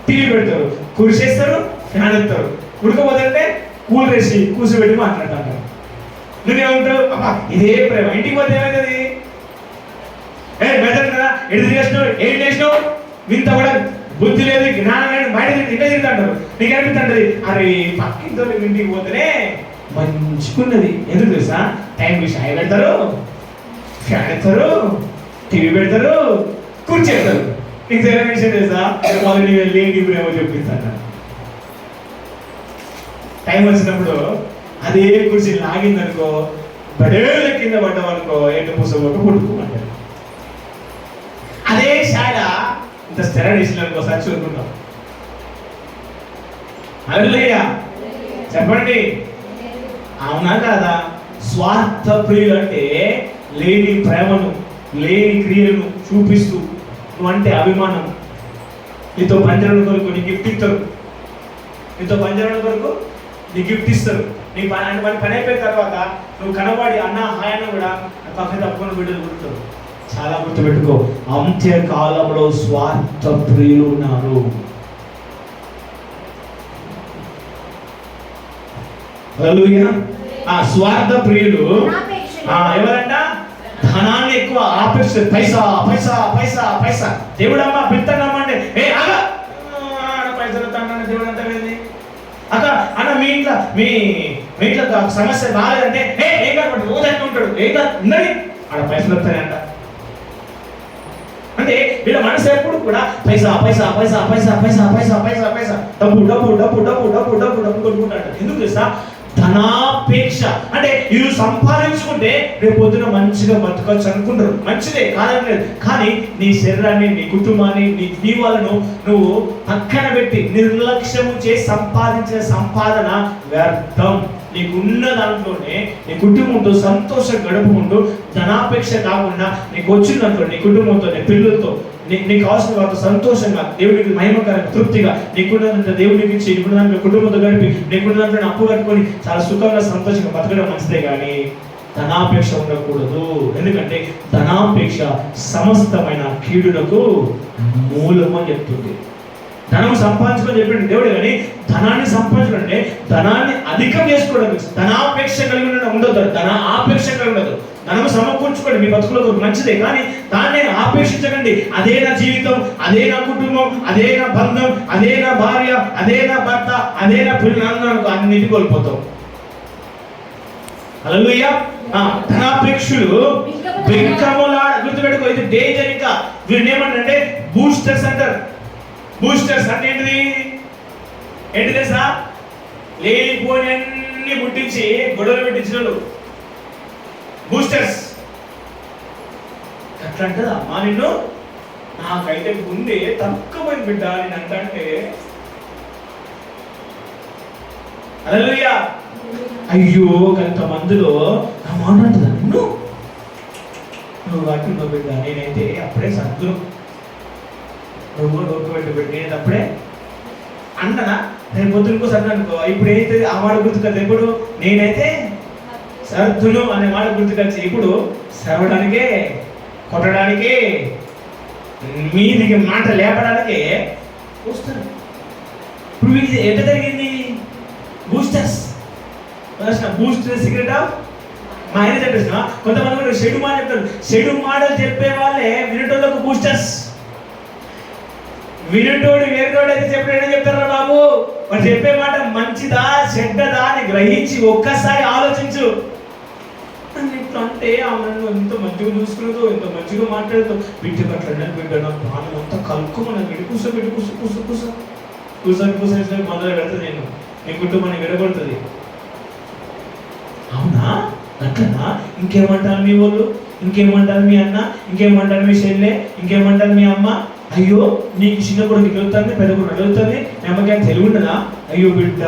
టీవీ పెడతారు, కురిసేస్తారు, ఫ్యాన్ ఎత్తారు, ఉడకపోతే కూల్ వేసి కూర్చోబెట్టి మాట్లాడతారు. నువ్వేమంటావు? అబ్బా ఇదే ప్రేమ. ఇంటికి పోతే ఏమవుతుంది? బెదర్ కదా, ఎడు చేసినావు, ఏం చేసినావు, ఇంత కూడా బుద్ధి లేదు, జ్ఞానం లేదు, బయట ఇంట్లో తింటారు. నీకు అనిపిస్తుంటది, అరే పక్కింతో ఇంటికి పోతేనే మంచుకున్నది. ఎందుకు తెలుసా? టైంకి చాయ్ పెడతారు, ఫ్యాన్ ఎత్తారు, టీవీ పెడతారు, కూర్చేస్తారు. నీకు తెలియని విషయం తెలుసా? వాళ్ళు నీ లేని ప్రేమ చూపిస్తాను. టైం వచ్చినప్పుడు అదే కుర్చీ లాగిందనుకో, బడేల కింద పడ్డామనుకో, ఎండు పూసబోక పుట్టుకోమంటారు. అదే శాల ఇంత స్థిర డిసిషన్లకు ఒకసారి చూరుకుంటాం. హల్లెలూయా చెప్పండి, అవునా కాదా? స్వార్థ ప్రియులు అంటే లేని ప్రేమను, లేని క్రియలను చూపిస్తూ నువ్వంటే అభిమానం. నీతో పంజరం కొరకు నీ గిఫ్ట్ ఇస్తారు, నీతో పంజరం కొరకు నీ గిఫ్ట్ ఇస్తారు. నీ పని అయిపోయిన తర్వాత నువ్వు కనబడి అన్న హాయన కూడా పక్కన తప్పుకొని బిడ్డలు పుడతారు. చాలా గుర్తుపెట్టుకో, అంత్యకాలంలో స్వార్థ ప్రియులు ఉన్నారు. హల్లెలూయా. స్వార్థ ప్రియులు ఎవరంట? ధనాన్ని ఎక్కువ ఆపేస్తే పైసా పైసా పైసా పైసా. దేవుడమ్మా బిత్తనమ్మంటే పైసలు తన దేవుడు అంతా వెళ్ళి అక్క అన్న మీ ఇంట్లో సమస్య బాగాలంటే ఏం కాబట్టి రోజు అంటూ ఉంటాడు. ఏం ఉన్నది ఆడ పైసలు వస్తాయంట. అంటే వీళ్ళ మనసు ఎప్పుడు కూడా పైసా పైసా పైసా పైసా పైసా పైసా పైసా పైసా డబ్బు డబ్బు డబ్బు డబ్బు డబ్బు డబ్బు డబ్బు కొట్టుకుంటాడు. ఎందుకు తెలుసా? ధనాపేక్ష. అంటే ఇవి సంపాదించుకుంటే రేపు పొద్దున మంచిగా బతకచ్చు అనుకుంటారు. మంచిదే కాదని లేదు, కానీ నీ శరీరాన్ని, నీ కుటుంబాన్ని, నీ వాళ్ళను నువ్వు పక్కన పెట్టి నిర్లక్ష్యము చేసి సంపాదించిన సంపాదన వ్యర్థం. నీకున్న దాంట్లోనే నీ కుటుంబంతో సంతోషం గడుపుకుంటూ ధనాపేక్ష కాకుండా నీకు వచ్చిన దాంట్లో నీ కుటుంబంతో, నీ పిల్లలతో, నీకు కావాల్సిన వారితో సంతోషంగా, దేవుడికి మహిమకరంగా, తృప్తిగా నీకున్న దేవుడికి ఇచ్చి, నీకున్న దాంట్లో కుటుంబంతో గడిపి, నీకున్న దాంట్లో అప్పు కట్టుకొని చాలా సుఖంగా సంతోషంగా బతకడం మంచిదే, కానీ ధనాపేక్ష ఉండకూడదు. ఎందుకంటే ధనాపేక్ష సమస్తమైన కీడులకు మూలము అని చెప్తుంది. ధనం సంపాదించుకొని చెప్పిండు దేవుడు, కానీ ధనాన్ని సంపాదించుకుంటే ధనాన్ని అధికం చేసుకోవడం, ధనాపేక్ష కలిగి ఉండదు, ధన ఆపేక్ష కలిగి ఉండదు. ధనం సమకూర్చుకోండి, మీ బతుకులకు మంచిదే, కానీ దాన్ని ఆపేక్షించకండి. అదే నా జీవితం, అదే నా కుటుంబం, అదే నా బంధం, అదే నా భార్య, అదే నా భర్త, అదే నా పిల్లలు, అన్నిటి కోల్పోతాం. హల్లెలూయా. ధనాపేక్షులు గుర్తుపెట్టుకో, ఇది డేంజర్. ఇంకా వీళ్ళు ఏమంటారంటే బూస్టర్స్ అంటారు. బూస్టర్స్ అంటే ఏంటి తెలుసా? లేనిపోని అన్ని ముట్టించి గొడవలు పెట్టించిన బూస్టర్స్. అట్లా అంటదా అమ్మా నిన్ను? నాకైతే గుండె తక్కువైంది బిడ్డ నేను అంటే. హల్లెలూయా. అయ్యో కొంతమందిలో నా మాట అంటదా నిన్ను? నువ్వు వాటిలో బిడ్డ నేనైతే అప్పుడే సర్దులు, నువ్వు నోటు పెట్టి నేను అప్పుడే అన్ననా? నేను పొద్దునకో సర్దు అనుకో, ఇప్పుడు అయితే ఆ మాట గుర్తుకొచ్చి, ఇప్పుడు నేనైతే సర్దును అనే మాట గుర్తుకొచ్చి, ఇప్పుడు సరవడానికే, కొట్టడానికే, మీదికి మాట లేపడానికే వస్తాను. ఇప్పుడు వీటి ఎంత జరిగింది? బూస్టర్స్. బూస్టర్ సీక్రెట్ ఆఫ్ మా ఆయన చెప్పేసిన కొంతమంది కూడా షెడు మాట చెప్తారు. షెడు మాటలు చెప్పే వాళ్ళే వినటోళ్ళకు బూస్టర్స్. వినటోడు వేరేటోడు అయితే చెప్పాడని చెప్తారా బాబు? వాడు చెప్పే మాట మంచిదా చెడ్డదా అని గ్రహించి ఒక్కసారి ఆలోచించు. అంటే ఆమె ఎంత మంచిగా చూసుకున్నదో, ఎంత మంచిగా మాట్లాడుతూ, బిడ్డ అట్లా బిడ్డ నా ప్రాణం అంతా కలుక్కుమని విడికూస విడికూస కూస కూస కూసని కూసని మొదలు పెడుతుంది. నేను నీ కుటుంబాన్ని విడగొడుతుంది. అవునా? అట్లనా? ఇంకేమంటారు మీ వాళ్ళు? ఇంకేమంటారు మీ అన్న? ఇంకేమంటారు మీ చెల్లె? ఇంకేమంటారు మీ అమ్మ? అయ్యో నీకు చిన్న కొడుకు వెళ్తుంది, పెద్ద కొడుకు వెళ్తుంది, మీ అమ్మకి తెలివి ఉండదా? అయ్యో బిడ్డ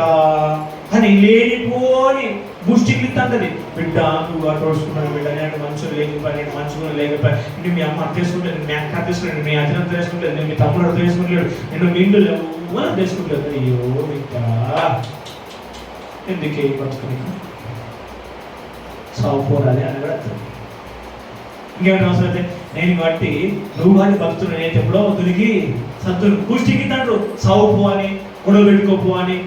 అని లేనిపోని బూస్టింగ్ ఇస్తుంది. బిడ్డ నువ్వు అటు వస్తున్నావు బిడ్డ, నేను మంచిగా లేకపోయి, నేను మంచిగా లేకపోయి, నేను మీ అమ్మ అర్థం చేసుకుంటే, నేను మీ అక్క అర్థం చేసుకుంటాను, మీ అర్థం అర్థం చేసుకుంటలేదు, నేను మీ తమ్ముడు అర్థం చేసుకుంటలేడు, నేను మీ ఇంట్లో ఎవరు అర్థం చేసుకుంటలేదు. అయ్యో బిడ్డ ఎందుకే బతుకుని సాగు పోరాలి అని కూడా అర్థం. ఇంకేమైనా అవసరం అయితే నేను బట్టి నువ్వు కానీ భక్తులు నేను ఎప్పుడో దునికి సత్తులు పుష్టికి తండ్రు సాగుపో అని, గొడవ పెట్టుకోపో అని,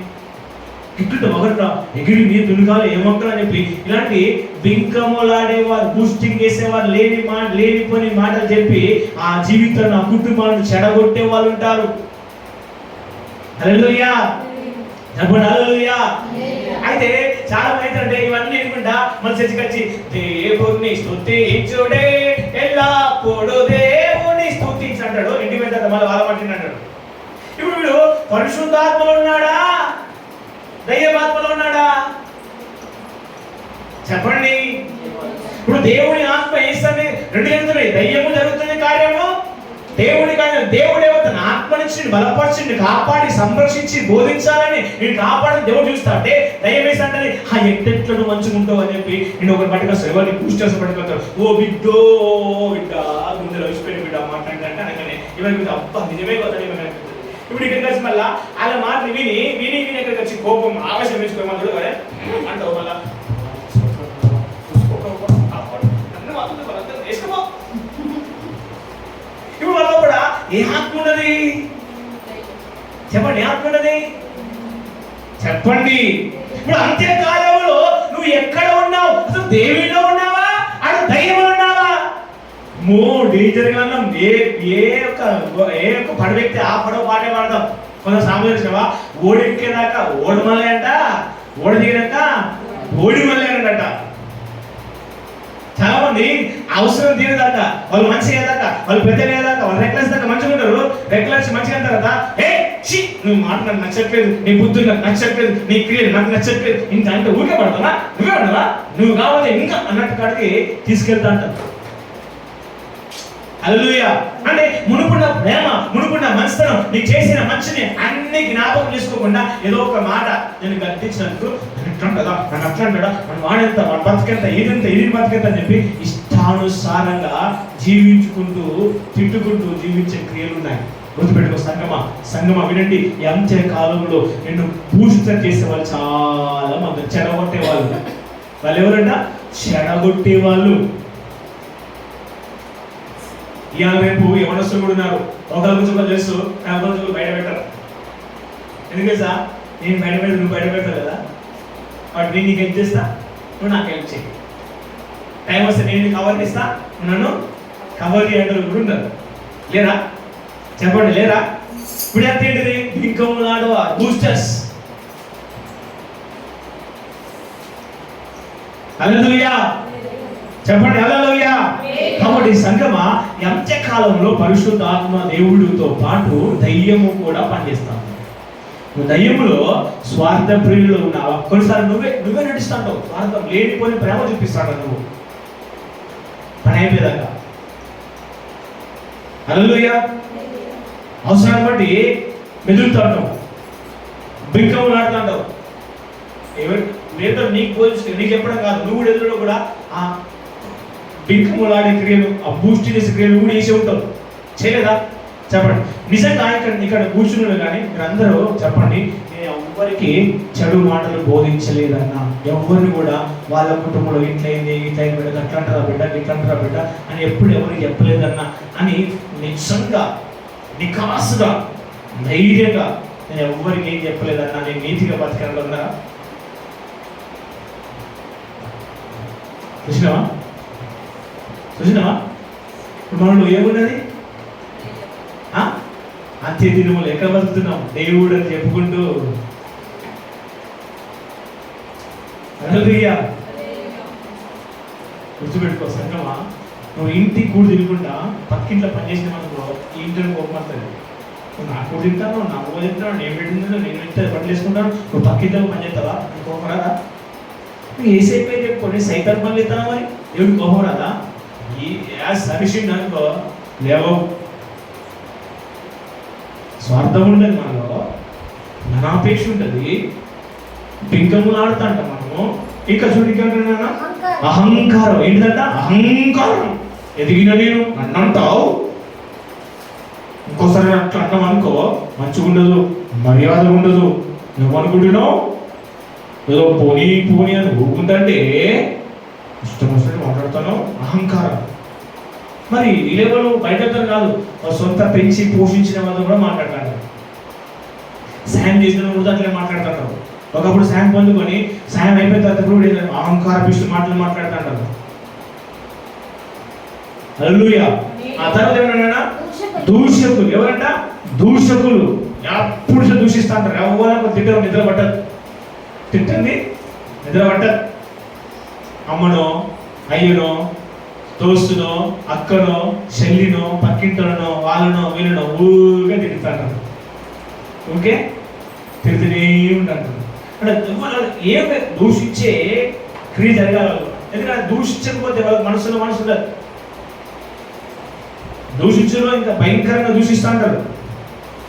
ఇట్లా ఒకట ఎగిరి మీద దునికాలు ఏమొక్కలు అని చెప్పి ఇలాంటి బింకములాడేవారు, బూస్టింగ్ వేసేవారు, లేనిపోని మాటలు చెప్పి ఆ జీవితాన్ని, ఆ కుటుంబాలను చెడగొట్టే వాళ్ళు ఉంటారు. హల్లెలూయా చెప్పండి, హల్లెలూయా. అయితే చాలా మంది అంటే ఇవన్నీ అనుకుంటా మన చర్చికి వచ్చి దేవుణ్ణి స్తుతించుడే ఎల్లప్పుడు దేవుని స్తుతించు అంటాడు. ఇంటి మీద మళ్ళీ బాధపట్టింది అంటాడు. ఇప్పుడు వీడు పరిశుద్ధాత్మలో ఉన్నాడా, దయ్యమాత్మలో ఉన్నాడా? చెప్పండి. ఇప్పుడు దేవుని ఆత్మ వేస్తుంది, రెండు జరుగుతున్నాయి, దయ్యము జరుగుతుంది కార్యము, దేవుడి కార్యం. దేవుడు ఏమో తన ఆత్మనిచ్చి బలపరిచి కాపాడి సంరక్షించి బోధించాలని నేను కాపాడని దేవుడు చూస్తా అంటే దయ్యం వేస్తాంటే ఆ ఎట్టెట్లను మంచిగా ఉంటావు అని చెప్పి నేను ఒకటి పట్టుకొస్తాను, ఎవరిని పూజ పట్టుకొస్తాడు. ఓ బిడ్డో బిడ్డ ముందు వచ్చిపోయిన బిడ్డ మాట్లాడంటే అనగానే ఇవన్నీ అబ్బా నిజమే కదా. ఇప్పుడు ఇక్కడికి వచ్చి మళ్ళా అలా మాటలు విని విని విని ఇక్కడికి వచ్చి కోపం ఆవేశం వేసుకోమని కూడా అంటావు. మళ్ళా వేసుకో. ఇప్పుడు వాళ్ళలో కూడా ఏ ఆత్మ ఉన్నది చెప్పండి, ఏ ఆత్మ ఉన్నది చెప్పండి. ఇప్పుడు అంత్యకాలంలో నువ్వు ఎక్కడ ఉన్నావు? అసలు దేవునిలో ఉన్నావా, అటు దయ్యంలో ఉన్నావా? డేంజర్ గా ఉన్నాం. ఏ ఒక్క పడ వ్యక్తి ఆ పడవ పాటే పాడతాం. కొంత సామాన్లు వచ్చినావా, ఓడెక్కేదాకా ఓడమల్లే అంట, ఓడ దిగినాక ఓడిమల్లే అంట. చాలా మంది అవసరం తీరేదాకా, వాళ్ళు మంచి అయ్యేదాకా, వాళ్ళు పెద్ద అయ్యేదాకా, వాళ్ళు రెక్లెస్ దాకా మంచిగా ఉంటారు. రెక్లెస్ మంచిగా అంటారు కదా, నువ్వు మాట నాకు నచ్చట్లేదు, నీ బుద్ధులు నాకు నచ్చట్లేదు, నీ క్రియలు నాకు నచ్చట్లేదు, ఇంకా అంటే ఊరికే పడతావా, నువ్వే ఉండవా, నువ్వు కావాలి ఇంకా అన్నట్టు కాడికి తీసుకెళ్తా అంటారు. హల్లెలూయా. అంటే మునుకున్న ప్రేమ, మునుకున్న మంచితనం, నీకు చేసిన మంచిని అన్ని జ్ఞాపకం చేసుకోకుండా ఏదో ఒక మాట నేను గర్తించినందుకు కదా, నన్ను అట్లా అంటాడా, మన వాడెంత, మన బతికెంత, ఇదంత, ఇది బతికెంత అని చెప్పి ఇష్టానుసారంగా జీవించుకుంటూ తిట్టుకుంటూ జీవించే క్రియలు ఉన్నాయి. గుర్తుపెట్టుకో సంగమా వినండి. ఈ అంత్య కాలంలో నిన్ను పూజితం చేసే వాళ్ళు చాలా మంది, చెడగొట్టే వాళ్ళు. వాళ్ళు ఎవరంట? చెడగొట్టే వాళ్ళు. ఇవాళ రేపు యవనస్తులు కూడా ఉన్నారు. ఒకరి గురించి ఒకరు తెలుసు, నా గురించి బయట పెట్టరు. ఎందుకంటే సార్ నేను బయట పెడతా, నువ్వు బయట పెడతావు కదా, వాటి నేను నీకు హెల్ప్ చేస్తా, నువ్వు నాకు హెల్ప్ చేయి. టైం వస్తే నేను కవర్ ఇస్తా, నన్ను కవర్ చేయడం కూడా ఉంటారు. లేరా చెప్పండి, లేరా? ఇప్పుడు ఎంత ఏంటిది? బింకములాడు బూస్టర్స్. హల్లెలూయా చెప్పండి, హల్లెలూయా. కాబట్టి సంగమా ఈ అంత్యకాలంలో పరిశుద్ధ ఆత్మ దేవుడితో పాటు దయ్యము కూడా పనిచేస్తాను. నువ్వు దయ్యములో స్వార్థ ప్రియులు ఉన్నావా? కొన్నిసార్లు నువ్వే నడుస్తావు, స్వార్థం లేనిపోని ప్రేమ చూపిస్తాడు నువ్వు పని అయిపోయేదాకా. హల్లెలూయా. అవసరాన్ని బట్టి మెదులుతావు, బింకములు ఆడుతుంటావు. వేరే నీకు పోల్చి నీకు చెప్పడం కాదు, నువ్వు కూడా ఎదురులో కూడా ఆ బింకములాడే క్రియలు, ఆ బూస్ట్ చేసే క్రియలు కూడా వేసే ఉంటావు. చేయలేదా చెప్పండి. నిజంగా ఇక్కడ కూర్చున్నాడు కానీ మీరు అందరూ చెప్పండి, నేను ఎవ్వరికి చెడు మాటలు బోధించలేదన్నా, ఎవరిని కూడా వాళ్ళ కుటుంబంలో ఇట్లయింది, ఇట్లయింది బిడ్డ, అట్లంటారా బిడ్డ, ఇట్లంటారా బిడ్డ అని ఎప్పుడు ఎవరికి చెప్పలేదన్నా అని నిజంగా నికాసుగా ధైర్యంగా నేను ఎవ్వరికి ఏం చెప్పలేదన్నా, నేను నీతిగా బతకగలన్నా. చూసినావా మనలో ఏమున్నది? అంత్య దినములు ఎక్కడ బతుకుతున్నాం? దేవుడు అని చెప్పుకుంటూ. హల్లెలూయా. గుర్తుపెట్టుకో సంగమా, నువ్వు ఇంటికి కూడా తినకుండా పక్కింట్లో పనిచేసినామనుకో, ఈ ఇంట్లో కోపమవుతుంది. నువ్వు నా కూడా తింటాను, నా కూడా తింటాను, నేను పెట్టిందో నేను ఇంత పని చేసుకుంటాను, నువ్వు పక్కింట్లో పని చేస్తావా? నువ్వు కోపం రాదా? నువ్వు ఏసైపోయి చెప్పుకొని సైతం పనులు ఇస్తావా? మరి దేవుడికి కోపం రాదా? ఈ సరిషిండి అనుకో లేవవు. స్వార్థం ఉండదు మనలో, ధనాపేక్ష ఉంటుంది, బింకములు ఆడుతా అంట మనము. ఇంకా చూడికన్నా అహంకారం. ఏంటిదంట? అహంకారం. ఎదిగిన నేను నన్ను అంటావు, ఇంకోసారి అట్లా అన్నాం అనుకో మంచిగా ఉండదు, మర్యాద ఉండదు. నువ్వు అనుకుంటున్నావు ఏదో పోనీ పోనీ అని ఊరుకుంటే ఇష్టం వచ్చినట్టు మాట్లాడుతున్నావు. అహంకారం. మరి ఈ లెవెల్ బయట కాదు, సొంత పెంచి పోషించిన వాళ్ళు కూడా మాట్లాడతారు. సాయం చేసిన కూడా అట్లే మాట్లాడుతుంటారు. ఒకప్పుడు సాయం పొందుకొని సాయం అయిపోయిన తర్వాత కూడా అహంకార పిష్టి మాటలు మాట్లాడుతుంటారు. హల్లెలూయా. ఆ తర్వాత ఏమన్నా దూషకులు. ఎవరంట? దూషకులు. ఎప్పుడు దూషిస్తా అంటారు. ఎవరు తిట్టడం నిద్ర పట్టదు. తిట్టండి నిద్ర పట్టదు. అమ్మనో అయ్యనో దోస్తునో అక్కనో చెల్లినో పక్కింటనో వాళ్ళనో వీళ్ళనో ఊరిగా తిరుగుతారు. ఓకే, తిరుగుతూనే ఉంటారు. అంటే ఏమి దూషించే క్రియ జరగాలి. ఎందుకంటే దూషించకపోతే వాళ్ళ మనసులో ఉండదు. దూషించలో ఇంకా భయంకరంగా దూషిస్తూ ఉంటారు.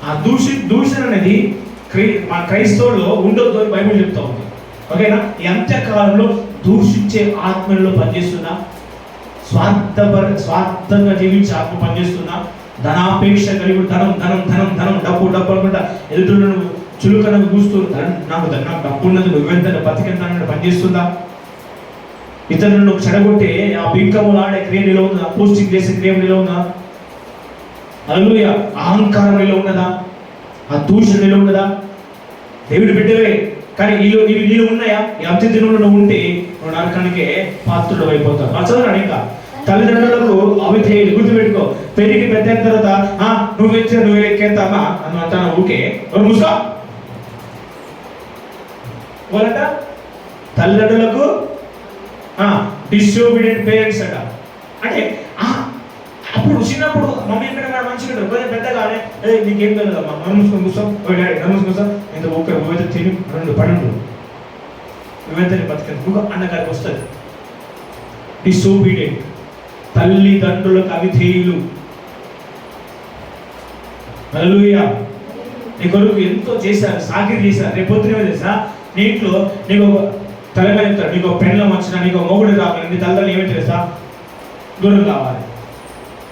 ఆ దూషణ అనేది మా క్రైస్తవుల్లో ఉండొద్దు అని బైబిల్ చెప్తా ఉంది. ఓకేనా? ఈ అంత్యకాలంలో దూషించే ఆత్మల్లో పనిచేస్తున్నా, స్వార్థంగా జీవించే ఆత్మ పనిచేస్తున్నా, ధనాపేక్ష కలిగి ధనం ధనం ధనం ధనం డబ్బు డబ్బు అనుకుంటా ఎదుటిలను చులుకనకు చూస్తూ నాకు డబ్బు ఉన్నది నువ్వెంత బతికెంత పనిచేస్తుందా, ఇతరులను చెడగొట్టే ఆ బింకములు ఆడే క్రియలో ఉందా, పోస్టింగ్ చేసే క్రియలో ఉందా, హల్లెలూయా, అహంకారం నీలో ఉన్నదా, ఆ దూషణ నీలో ఉన్నదా? దేవుడు బిడ్డవే కానీ ఇవి నీళ్ళు ఉన్నాయా? ఈ అంత్య దినంలో నువ్వు ఉంటే నువ్వు నరకానికే పాత్రుడు అయిపోతావు. చదవరా ఇంకా తల్లిదండ్రులకు అవిధేయులు. గుర్తుపెట్టుకో, పెరిగి పెద్ద తర్వాత నువ్వు ఎక్కేస్తామా అని అంటాను. ఊకే ముసుకో వాళ్ళట. తల్లిదండ్రులకు డిసోబీడియంట్ పేరెంట్స్ అట. అంటే అప్పుడు చిన్నప్పుడు మమ్మీ ఎక్కడ మంచిగా కొంచెం పెద్దగానే నీకేం తెలియదమ్మా నమ్ముసుకొని కూర్చోం, డాడీ నమ్ముసుకొని కూర్చోం, ఇంత ఒక్క నువ్వైతే తిని 12 నువ్వైతే బతికి అన్నగారికి వస్తుంది. డిసోబీడియంట్, తల్లిదండ్రులకు అవిధేయులు. హల్లెలూయా. నీ కొరకు ఎంతో చేశారు, సాకిరి చేశారు. రేపు పొద్దున తెలుసా నీ ఇంట్లో నీకు తలగా చెప్తాడు, నీకు పెళ్ళం వచ్చినా, నీకు మొగుడు రావాలి, నీ తల్లిదండ్రులు ఏమో తెలుసా దూరం కావాలి.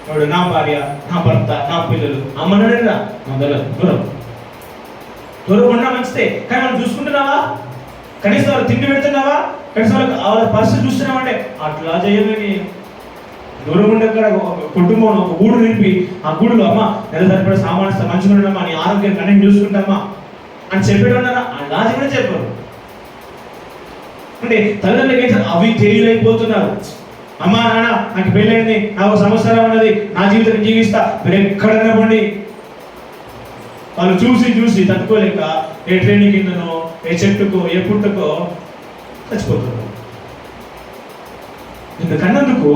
వాడు నా భార్య, నా భర్త, నా పిల్లలు, అమ్మనడా నా దూరం దూరం ఉన్నా మంచిదే. కానీ మనం చూసుకుంటున్నావా? కనీసం వాళ్ళు తిండి పెడుతున్నావా? కనీసం వాళ్ళ పరిస్థితి చూస్తున్నామంటే అట్లా చేయమని దూరం ఉండే కుటుంబం ఒక గూడు నింపి ఆ గూడులో అమ్మ నెల సరిపడే సామాన్య మంచిగా ఉండమ్మా, నీ ఆరోగ్యం కనెక్ట్ చూసుకుంటామా అని చెప్పేటన్నారా? అలా కూడా చెప్పారు. అంటే తల్లిదండ్రులకి అయితే అవి తెలియలేకపోతున్నారు. అమ్మా నాన్న నాకు పెళ్ళైంది, నాకు సంవత్సరం ఉన్నది, నా జీవితం జీవిస్తా, మీరు ఎక్కడన్నా పండి. వాళ్ళు చూసి తట్టుకోలేక ఏ ట్రైనింగ్ కిందనో ఏ చెట్టుకో ఏ పుట్టకో చచ్చిపోతున్నారు. నిన్ను కన్నందుకు,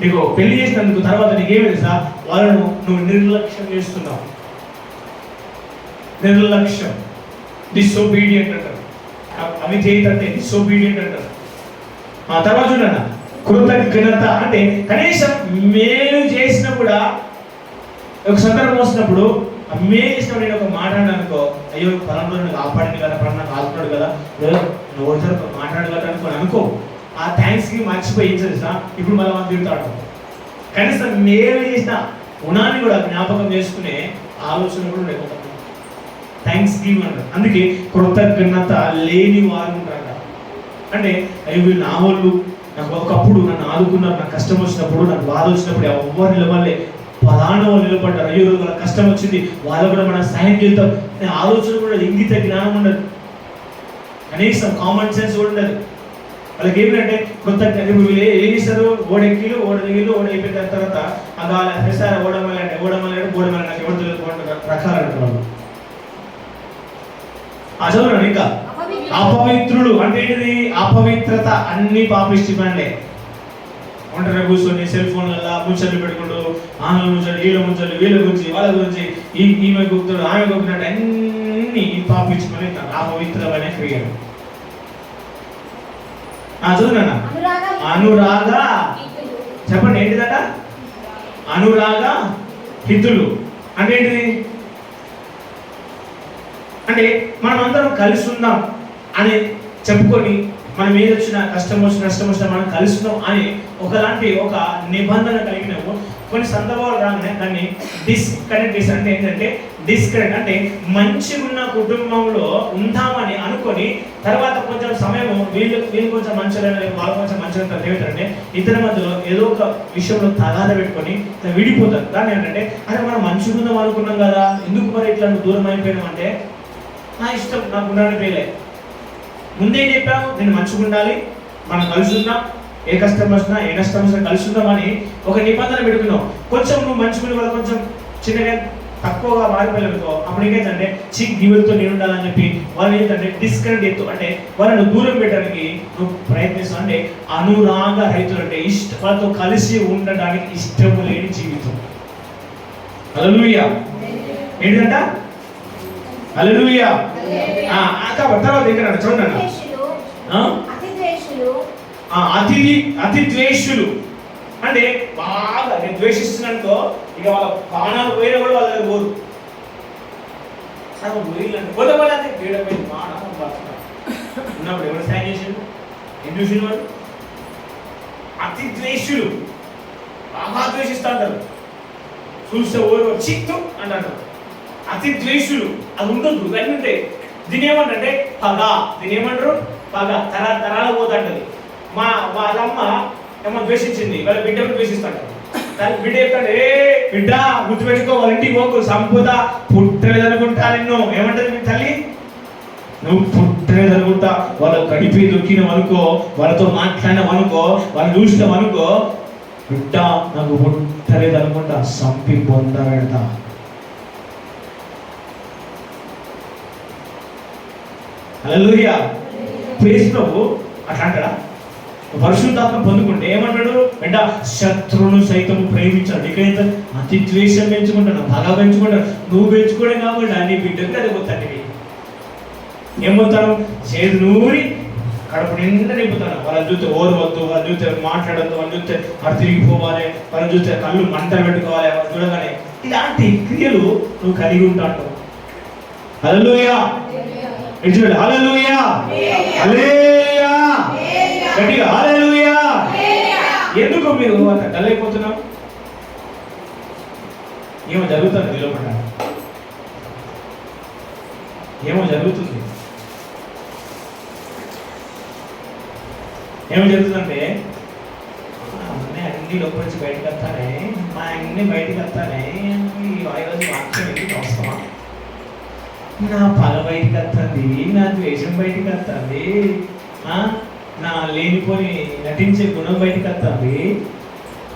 నీకు పెళ్లి చేసినందుకు తర్వాత నీకేమి తెలుసా? వాళ్ళను నువ్వు నిర్లక్ష్యం చేస్తున్నావు. నిర్లక్ష్యం, డిసోబీడియంట్ అంటారు. అవి చేయతంటే డిసోబీడియంట్ అంటారు. ఆ తర్వాత చూడన్నా కృతజ్ఞత. అంటే కనీసం మేలు చేసినా కూడా ఒక సందర్భం వస్తున్నప్పుడు మేలు చేసినప్పుడు నేను ఒక మాట అనుకో, అయ్యో పలానా నాకు కాపాడింది కదా, పలానా నాకు ఆదుకున్నాడు కదా, నువ్వు మాట్లాడగలరు అనుకో. ఆ థ్యాంక్స్ కి మర్చిపోయి ఏం చేస్తా ఇప్పుడు మళ్ళీ మనం తిరుగుతాడు. కనీసం మేలు చేసిన గుణాన్ని కూడా జ్ఞాపకం చేసుకునే ఆలోచన కూడా లేకపోతే థ్యాంక్స్ గివ్ అంటారు. అందుకే కృతజ్ఞత లేని వారు ఉంటారు. అంటే అవి వీళ్ళు నా వాళ్ళు, నాకు ఒకప్పుడు నన్ను ఆదుకున్నారు, నాకు కష్టం వచ్చినప్పుడు, నాకు బాధ వచ్చినప్పుడు ఎవరు నిలబడలే, ఫలానా వాళ్ళు నిలబడ్డారు. అయ్యో వాళ్ళ కష్టం వచ్చింది, వాళ్ళు కూడా మనం సహాయం చేద్దాం అనే ఆలోచన కూడా, ఇంగిత జ్ఞానం ఉండదు, కనీసం కామన్ సెన్స్ కూడా ఉండదు. వాళ్ళకి ఏమిటంటే కృతజ్ఞత. వీళ్ళు ఏం చేస్తారు? ఓడెక్కిలు ఓడదిగిలు ఓడైపోయిన తర్వాత అలా ఓడమల్లాడు బోడమల్ల నాకు ఎవరు తెలుసుకుంటారు రకాలు అంటారు వాళ్ళు. చదువురాడు ఇంకా అపవిత్రుడు. అంటే ఏంటిది? అపవిత్రత. అన్ని పాపిష్టి పనులే. ఒంటరిగా కూర్చొని సెల్ ఫోన్లలో ముచ్చట్లు పెట్టుకుంటూ ఆమె ముచ్చట్లు, వీళ్ళ ముచ్చట్లు, వీళ్ళ గురించి వాళ్ళ గురించి, ఈమె గుర్తుడు ఆమె గుర్తున్నట్టు అన్ని పాపిష్టి పని, అపవిత్రమైన క్రియలు. చదువునా? అనురాగ. చెప్పండి ఏంటిదట? అనురాగ హితులు. అంటే ఏంటిది? అంటే మనం అందరం కలిసి ఉందాం అని చెప్పుకొని మనం ఏది వచ్చినా కష్టం వచ్చినా నష్టం వచ్చినా మనం కలుస్తున్నాం అని ఒక నిబంధన కలిగినాము. కొన్ని సందర్భాలు రాగానే దాన్ని డిస్కనెక్ట్ అంటే ఏంటంటే డిస్కనెక్ట్ అంటే మంచిగా ఉన్న కుటుంబంలో ఉందామని అనుకొని తర్వాత కొంచెం సమయం వీళ్ళు కొంచెం మంచిగా వాళ్ళు కొంచెం మంచిగా ఏమిటంటే ఇద్దరి మధ్యలో ఏదో ఒక విషయంలో తగాద పెట్టుకొని విడిపోతారు. దాన్ని ఏంటంటే అరే మనం మంచిగా ఉందాం అనుకున్నాం కదా, ఎందుకు మరి ఇట్లా దూరం అయిపోయినాం అంటే నా ఇష్టం, నాకు ఉండడానికి పేలే. ముందే చెప్పాము నేను మంచిగా ఉండాలి, మనం కలిసి ఉందాం, ఏ కష్టం వచ్చినా ఏ నష్టం వచ్చినా కలిసి ఉందామని ఒక నిబంధన పెట్టుకున్నావు. కొంచెం నువ్వు మంచిగా వాళ్ళు కొంచెం చిన్నగా తక్కువగా మారిపోయలేదుకో అప్పుడు ఏంటంటే జీవితంతో నేను ఉండాలని చెప్పి వాళ్ళు ఏంటంటే డిస్కనెక్ట్ చేస్తూ అంటే వాళ్ళను దూరం పెట్టడానికి నువ్వు ప్రయత్నిస్తావు. అంటే అనురాగ రైతులు అంటే వాళ్ళతో కలిసి ఉండడానికి ఇష్టము లేని జీవితం. హల్లెలూయా. ఏంటంట హల్లెలూయా. కాబట్టి తర్వాత ఇక్కడ చూడండి, అతి ద్వేషులు అంటే బాగా నేను ద్వేషిస్తున్నానుకో ఇక వాళ్ళ బాణాలు పోయినా కూడా వాళ్ళ దగ్గర పోరు. పోయిలంటే పోతే పీడపోయింది బాణం ఉన్నప్పుడు ఎవరు సాయం చేసిండు, ఏం చూసిన వాడు? అతి ద్వేషులు బాగా ద్వేషిస్తూ ఉంటారు. చూస్తే ఓరు చిత్తు అంటారు. అతి ద్వేషులు అది ఉండొద్దు, ఇవన్నీ ఉంటాయి. దీని ఏమంటే పగ, దీని ఏమంటారు పగ, తరాలు పోతుంటది. వాళ్ళమ్మ ఏమో ద్వేషించింది, వాళ్ళ బిడ్డను ద్వేషిస్తాడు. దాని బిడ్డ చెప్తాడు, ఏ బిడ్డ గుర్తుపెట్టుకో, వాళ్ళ ఇంటికి పోకు, సంపద పుట్టలేదనుకుంటా నిన్ను. ఏమంటది మీ తల్లి? నువ్వు పుట్టలేదనుకుంటా. వాళ్ళు గడిపి దొక్కినాం అనుకో, వాళ్ళతో మాట్లాడినాం అనుకో, వాళ్ళు చూసినాం అనుకో, బిడ్డ నాకు పుట్టలేదనుకుంటా, సంపి పొందబెడతా. హల్లెలూయా. ప్రేసినవు అట్లా అంటాడా? పరిశుద్ధాత్మ పొందుకుంటే ఏమంటాడు? బిడ్డ శత్రువును సైతం ప్రేమించాడు. ఇక్కడైతే అతి ద్వేషం పెంచుకుంటాను, బాగా పెంచుకుంటాను. నువ్వు పెంచుకోవడం కాబట్టి నీ బిడ్డకి అది పోతాను. ఏమవుతాను? చేదు నూరి కడుపు నిండా నింపుతాను. వాళ్ళని చూస్తే ఓరవద్దు, వాళ్ళు చూస్తే మాట్లాడద్దు, వాళ్ళు చూస్తే అటు తిరిగిపోవాలి, వాళ్ళని చూస్తే కళ్ళు మంటలు పెట్టుకోవాలి, వాళ్ళు చూడగానే ఇలాంటి క్రియలు నువ్వు కలిగి ఉంటావు. హల్లెలూయా. హల్లెలూయా. హల్లెలూయా. గట్టిగా హల్లెలూయా. ఎందుకు మీరు అంత డల్ అయిపోతున్నావు? ఏమో జరుగుతుంది మీలో పడ్డ, ఏమో జరుగుతుంది. ఏమో జరుగుతుందంటే అన్ని లోపల నుంచి బయటకు వస్తానే, మా అన్ని బయటకు వస్తానే, ఈరోజు వాక్యం ఎందుకు వస్తామా, నా పగ బయటకు వస్తుంది, నా ద్వేషం బయటకు వస్తుంది, నా లేనిపోని నటించే గుణం బయటకు వస్తుంది,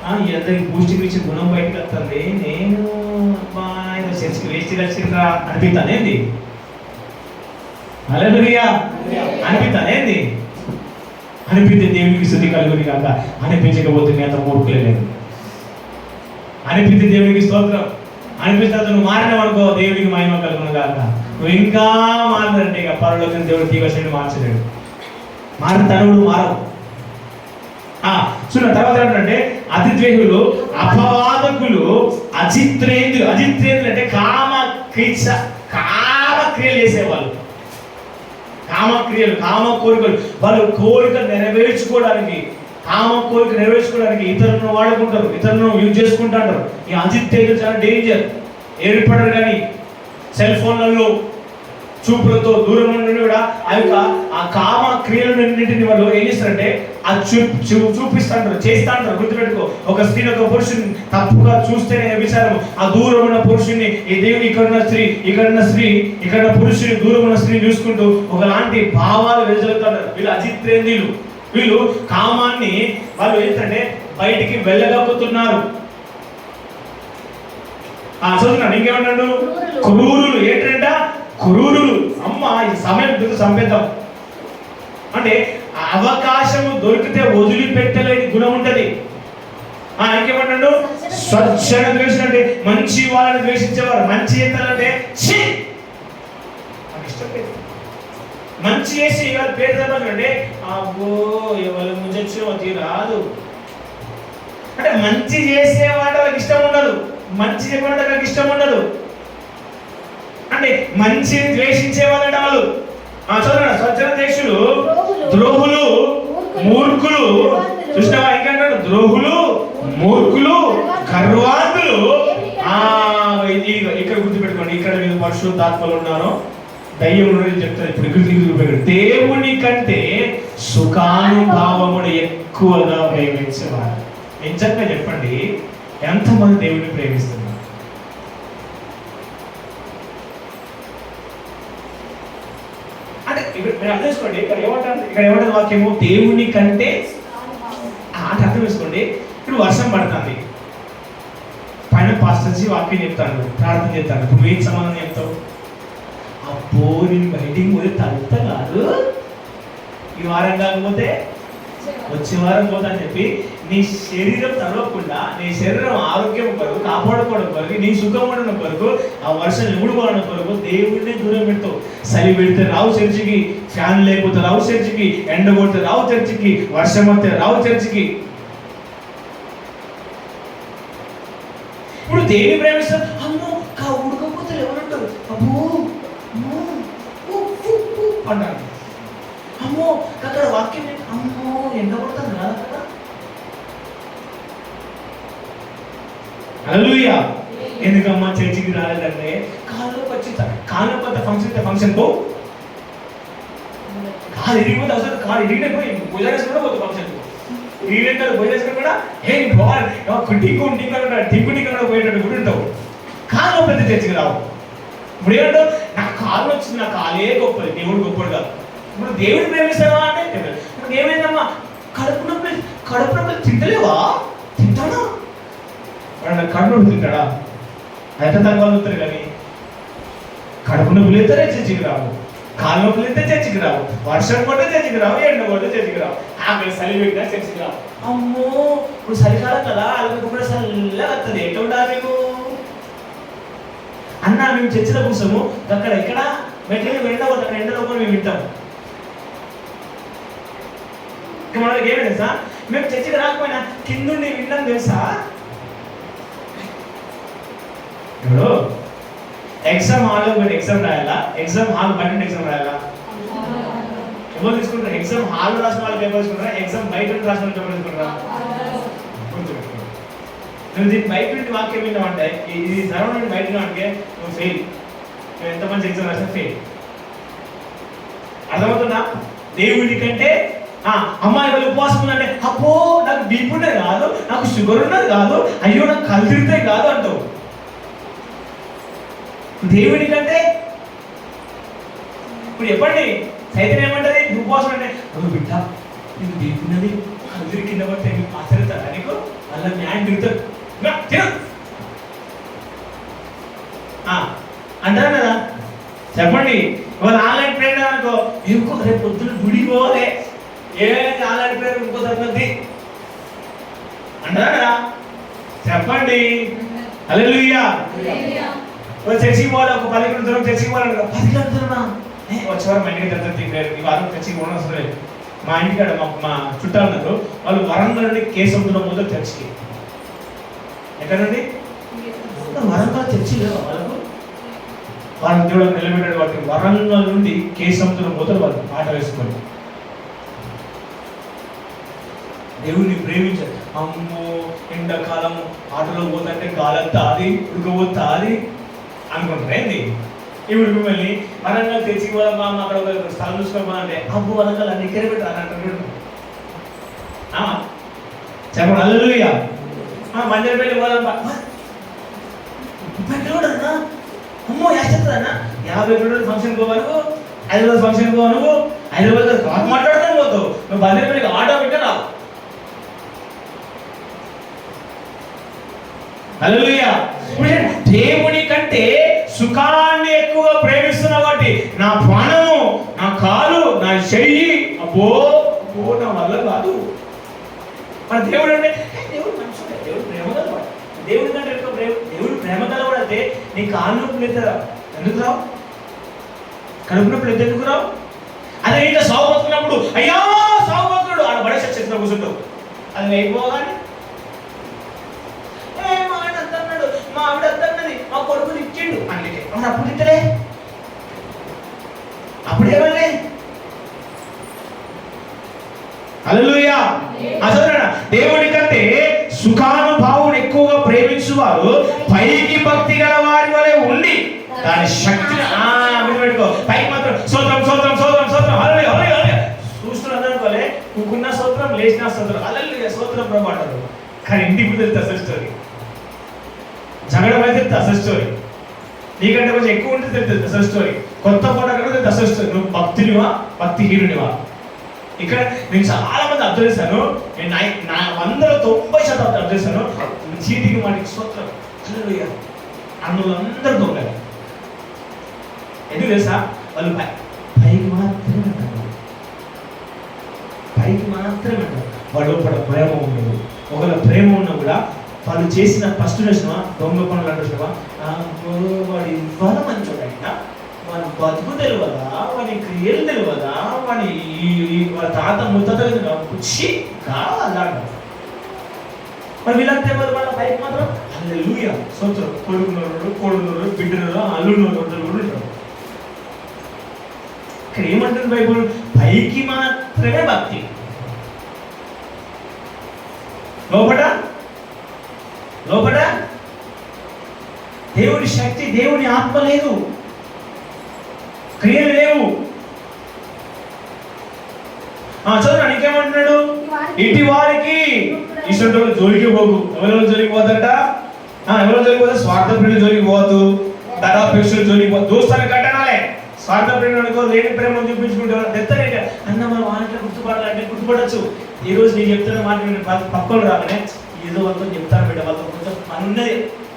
అందరికి పూష్టికి ఇచ్చే గుణం బయటకు వస్తుంది. నేను చర్చికి వేస్ట్ వచ్చిండ్రా అనిపిస్తానేంది? హల్లెలూయా అనిపిస్తానేంది? అనిపిస్తే దేవునికి స్తుతి కలుగుని కాక, అనిపించకపోతే మీ అంత మూర్ఖులే లేదు. అనిపిస్తే దేవునికి స్తోత్రం, అనిపిస్తే నువ్వు మారినావు అనుకో దేవునికి మహిమ కలుగును కాక. నువ్వు ఇంకా మారినంటే ఇక పరలోకం దేవుడు తీగసేడు మార్చలేడు. మారుతాను మారవు. చూడ తర్వాత ఏంటంటే అతిద్వేహులు, అపవాదకులు, అజిత్రేంద్రులు. అజిత్రేంద్రులు అంటే కామక్రియలు చేసేవాళ్ళు. కామక్రియలు, కామ కోరికలు. వాళ్ళు కోరిక నెరవేర్చుకోవడానికి, కామ కోరిక నెరవేర్చుకోవడానికి ఇతరులను వాడుకుంటారు, ఇతరులను యూజ్ చేసుకుంటారు. ఈ అజిత్రేంద్రులు చాలా డేంజర్. ఏర్పడరు కానీ సెల్ ఫోన్లలో చూపులతో దూరం నుండి కూడా ఆ కామ క్రియలన్నింటిని వాళ్ళు ఏం చేస్తారంటే అది చూపిస్తాంటారు, చేస్తాంటారు. గుర్తుపెట్టుకో, ఒక స్త్రీని ఒక పురుషుని తప్పుగా చూస్తేనే విచారం. ఆ దూరం ఉన్న పురుషుని, ఈ దేవుని ఇక్కడున్న స్త్రీ, ఇక్కడ పురుషుని, దూరం ఉన్న స్త్రీని చూసుకుంటూ ఒకలాంటి భావాలు వెదజల్లుతారు. వీళ్ళు అజిత్రేంద్రులు. వీళ్ళు కామాన్ని వాళ్ళు ఏంటంటే బయటికి వెళ్ళగలుగుతున్నారు. చదువుతున్నాను ఇంకేమన్నాడు? క్రూరులు. ఏంటంట? క్రూరులు. అమ్మ ఈ సమయం సంపేద్దాం అంటే అవకాశము దొరికితే వదిలిపెట్టలేని గుణం ఉంటది. ఇంకేమంటాడు? స్వచ్ఛంగా ద్వేషం అంటే మంచి వాళ్ళని ద్వేషించేవారు. మంచి చేస్తారంటే మంచి చేసి ఇవాళ పేరు తప్పంటే అబ్బో ఎవరు ముంచొచ్చు రాదు అంటే మంచి చేసేవాడు వాళ్ళకి ఇష్టం ఉండదు, మంచి చెప్పినట్టు వాళ్ళకి ఇష్టం ఉండదు. అంటే మంచిని ద్వేషించే వాళ్ళు చదవండి. స్వచ్ఛంద ద్వేషులు ద్రోహులు, మూర్ఖులు. చూసినావా ఇంకంటాడు? ద్రోహులు, మూర్ఖులు, గర్వాంధులు. ఇక్కడ గుర్తుపెట్టుకోండి, ఇక్కడ మీరు పరిశుద్ధాత్మలు ఉన్నారో దయ్యం చెప్తారు. ఇప్పుడు దేవుని కంటే సుఖానుభావమును ఎక్కువగా ప్రేమించేవారు. నిజంగా చెప్పండి, ఎంతమంది దేవుడిని ప్రేమిస్తున్నారు? అంటే ఇక్కడ మీరు అర్థం చేసుకోండి, ఇక్కడ ఏమంటారు వాక్యము? దేవుని కంటే అంటే అర్థం చేసుకోండి. ఇప్పుడు వర్షం పడుతుంది, పైన పాస్టర్స్ వాక్యం చెప్తాను, ప్రార్థన చెప్తాను. ఇప్పుడు ఏం సమాధానం చెప్తావు? అబ్బో నేను బయటికి పోతే తలుపుతా కాదు, ఈ వారం కాకపోతే వచ్చే వారం పోతా అని చెప్పి నీ శరీరం తడవకుండా, నీ శరీరం ఆరోగ్యం కొరకు, కాపాడుకోవడం కొరకు, నీ సుఖం ఉండడం కొరకు, ఆ వర్షం ఎముడుకోవడం కొరకు దేవుడిని దూరం పెడతావు. చలి పెడితే రావు చర్చికి, ఫ్యాన్ లేకపోతే రావు చర్చికి, ఎండ కొడితే రావు చర్చికి, వర్షం వస్తే రావు చర్చికి. ఇప్పుడు దేని ప్రేమిస్తారు? అమ్మో ఉడకపోతే ఎవరంటారు? అమ్మో అంటారు. అమ్మో అక్కడ వాక్యం, అమ్మో ఎండ కొడుతుంది కదా అక్కడ. హల్లెలూయా. ఎందుకమ్మా చర్చికి రాలేదంటే కాళ్ళు కొత్త ఫంక్షన్ పో, కాలు ఇరిగిపోతే అవసరం, కాలు ఇరిగిపోయి భోజనం కూడా పోతుంది ఫంక్షన్. ఇరిగిన భోజనం కూడా టింకు పోయేటట్టు కూడా ఉంటావు. కాలు పెద్ద చర్చికి రావు. ఇప్పుడు ఏమంటావు? నాకు కాలు వచ్చింది, నా కాలే గొప్పది, దేవుడు గొప్పడు కాదు. ఇప్పుడు దేవుడిని ప్రేమిస్తావా అంటే ఇప్పుడు ఏమైందమ్మా? కడుపు నొప్పి తింటలేవా? తింటాడా? కడుపు నొప్పి తింటాడా? అయితే దాని వాళ్ళు వస్తారు. కానీ కడుపు నొప్పులు అయితే చర్చికి రావు, కాలు నొప్పులు అయితే చర్చికి రావు, వర్షం కొట్టే చర్చికి రావు, ఎండ కొట్టే చర్చికి రావు, ఆకలి చలి పెట్టినా చర్చికి రావు. అమ్మో ఇప్పుడు చలికాలం కదా, అలాగే కూడా చల్లగా వస్తుంది, ఎట్లా ఉండాలి మీకు అన్న? మేము చర్చిలో కూర్చోము, అక్కడ ఇక్కడ మెట్ల ఎండ కొట్టాం, ఎండలో కూడా మేము వింటాం. మనకి ఏమి తెలుసా? మేము చర్చికి రాకపోయినా కిందుండి వింటాం తెలుసా? ఇప్పుడు ఎగ్జామ్ హాల్లో మీరు ఎగ్జామ్ రాయాలా, ఎగ్జామ్ హాల్ బయట ఎగ్జామ్ రాయాలా? ఎవరు తీసుకుంటారు? ఎగ్జామ్ హాల్ రాసిన వాళ్ళు పేపర్ తీసుకుంటారా, ఎగ్జామ్ బయట రాసిన వాళ్ళు పేపర్ తీసుకుంటారా? నువ్వు దీన్ని బయట నుండి వాక్యం విన్నావంటే, ఇది సరౌండ్ నుండి బయట అంటే నువ్వు ఫెయిల్. నువ్వు ఎంత మంచి ఎగ్జామ్ రాసినా ఫెయిల్. అర్థమవుతుందా? దేవుడి కంటే అమ్మాయి వాళ్ళు ఉపవాసం ఉందంటే, అబ్బో నాకు బీపీ ఉన్నది కాదు, నాకు షుగర్ ఉన్నది కాదు, అయ్యో నాకు కళ్ళు తిరుగుతాయి కాదు అంటావు. దేవుడి కంటే ఇప్పుడు చెప్పండి, సైతం ఏమంటది? ఉపవాసం అంటే, బిడ్డ నీకు బీపీ ఉన్నది, కళ్ళు తిరిగి కింద పడితే నీకు ఆశ్చర్యతారా? నీకు అలా న్యాయం తిరుగుతాడు అంటారు కదా. చెప్పండి, ఇవాళ ఆన్లైన్ ప్రేరణ అనుకో, ఇంకో రేపు పొద్దున్న గుడికి పోవాలి, ఏదైనా ఆన్లైన్ ప్రేరణ ఇంకో తగ్గుద్ది అంటారా కదా. చెప్పండి హల్లెలూయా. చర్చికి పోవాలి, ఒక 10 కిలోమీటర్ల దూరం చర్చికి పోవాలి, 10 కిలోమీటర్ల దూరమా? వచ్చేవారు మా ఇంటికి దగ్గర ఈ వారం చర్చికి పోవడం అవసరం లేదు. మా ఇంటికాడ మా చుట్టాలు ఉన్నారు, వాళ్ళు వరంగల్ నుండి కేశవంతులం పోతే చర్చికి. ఎక్కడ నుండి? వరంగల్ చర్చి లేదు వాళ్ళకు, వాళ్ళని దేవుడు నిలబెట్టాడు. వాటి వరంగల్ నుండి కేశవంతులం పోతే వాళ్ళు పాట వేసుకొని దేవుడిని ప్రేమించారు. అమ్మో ఎండాకాలం ఆటలో పోతుంటే గాలంతా అది ఉడకపోతా అది అనుకుంటారు. ఏంది ఇప్పుడు మిమ్మల్ని వరంగల్ తెచ్చి అక్కడ ఒక స్థలం చూసుకోవాలంటే, అబ్బో వరంగల్ అన్ని ఇక్కడ పెట్టారు అంటారు. చెప్పండి హల్లెలూయా. మందిరపల్లి పోదాం, 30 కిలోమీటర్లు అన్నా, అమ్మో యాచెత్తదన్నా, 50 కిలోమీటర్లు ఫంక్షన్ పోవాను, హైదరాబాద్ ఫంక్షన్ పోవాను, హైదరాబాద్ బాగా మాట్లాడుతాను పోతావు, నువ్వు మందిరపల్లికి ఆటో పెట్టా రావు. హల్లెలూయా. దేవుని కంటే సుఖాన్ని ఎక్కువ ప్రేమిస్తున్నా కాబట్టి నా ప్రాణము, నా కాలు, నా చెయ్యి, అబ్బో నా వల్ల కాదు. మన దేవుడు అంటే దేవుడు మనుషుడే, దేవుడు ప్రేమ గలవాడు. దేవుడి కంటే ఎక్కువ దేవుడు ప్రేమ గలవాడు. అయితే నీ కాలు నొప్పులు ఎందుకు రావు? కడుపు నొప్పులు ఎందుకు రావు? అదే ఇంకా సాగు పోతున్నప్పుడు అయ్యా సాగు పోతున్నాడు ఆడ బడే చచ్చిన కూర్చుంటావు, అది అయిపోగానే మా ఆయన అంటున్నాడు, మా ఆవిడ అంటున్నది, మా కొడుకుని ఇచ్చిండు అందుకే. అవును అప్పుడు ఇద్దరే, అప్పుడేమలే హల్లెలూయా. అసలు దేవుడి కంటే సుఖానుభావుని ఎక్కువగా ప్రేమించువారు పైకి భక్తి గల వారి వలె ఉండి దాని శక్తిని పెట్టుకో. పైకి మాత్రం స్తోత్రం స్తోత్రం స్తోత్రం స్తోత్రం హల్లెలూయా హల్లెలూయా చూస్తున్నారు అనుకోలే, నువ్వుకున్న స్తోత్రం లేచిన స్తోత్రం హల్లెలూయా స్తోత్రం ప్రభు అంటారు. కానీ ఇంటికి తెలిస్తే అసలు స్టోరీ, జగడం అయితే అసలు స్టోరీ, నీకంటే కొంచెం ఎక్కువ ఉంటే తెలుస్తుంది అసలు స్టోరీ, కొత్త పూట తెలిస్తే అసలు స్టోరీ. నువ్వు భక్తునివా భక్తిహీనునివా? ఇక్కడ నేను చాలా మంది అర్థం చేశాను, నేను 190% అర్థం చేశాను. చీటికి వాటికి స్తోత్రం హల్లెలూయా అన్నులందరూ దొంగలు. ఎందుకు తెలుసా? వాళ్ళు పైకి మాత్రమే అంటారు, పైకి మాత్రమే అంటారు. వాడు లోపల ప్రేమ ఉండదు. ఒకవేళ ప్రేమ ఉన్నా కూడా వాళ్ళు చేసిన ఫస్ట్ చూసినవా దొంగ పనులు అంటున్నావా, వాడు ఇవ్వాల మంచోడైనా వాడి బతుకు తెలియదా, వాడి క్రియలు తెలియదా, వాడి తాత ముత్తత వచ్చి అలా మరి వీళ్ళంతే వాళ్ళ పైకి మాత్రం హల్లెలూయా స్తోత్రం. కొడుకున్నోడు కోడున్నోడు బిడ్డలు అల్లున్నోడు ఉంటారు. ఇక్కడ ఏమంటుంది బైబుల్? పైకి మాత్రమే భక్తి, లోపట దేవుడి శక్తి దేవుని ఆత్మ లేదు, క్రియలు లేవు. చదువు నీకేమంటున్నాడు? ఇటు వారికి ఇష్టం జోలికి పోకు. ఎవరో జోలికి పోతుంట, ఎవరో జోలికి పోతే స్వార్థ ప్రియులు జోలికి పోవద్దు, దడాపేక్షలు జోలికి పోవద్దు. దోస్తాన్ని కట్టనాలే. స్వార్థ ప్రియులు అనుకో, లేని ప్రేమను చూపించుకుంటే తెత్తనే అన్న మనం వాటిలో గుర్తుపడాలంటే గుర్తుపడచ్చు. ఈ రోజు నేను చెప్తున్న మాట పక్కలు రాగానే ఏదో వాళ్ళతో చెప్తాను బిడ్డ, వాళ్ళతో కొంచెం పని ఉన్నది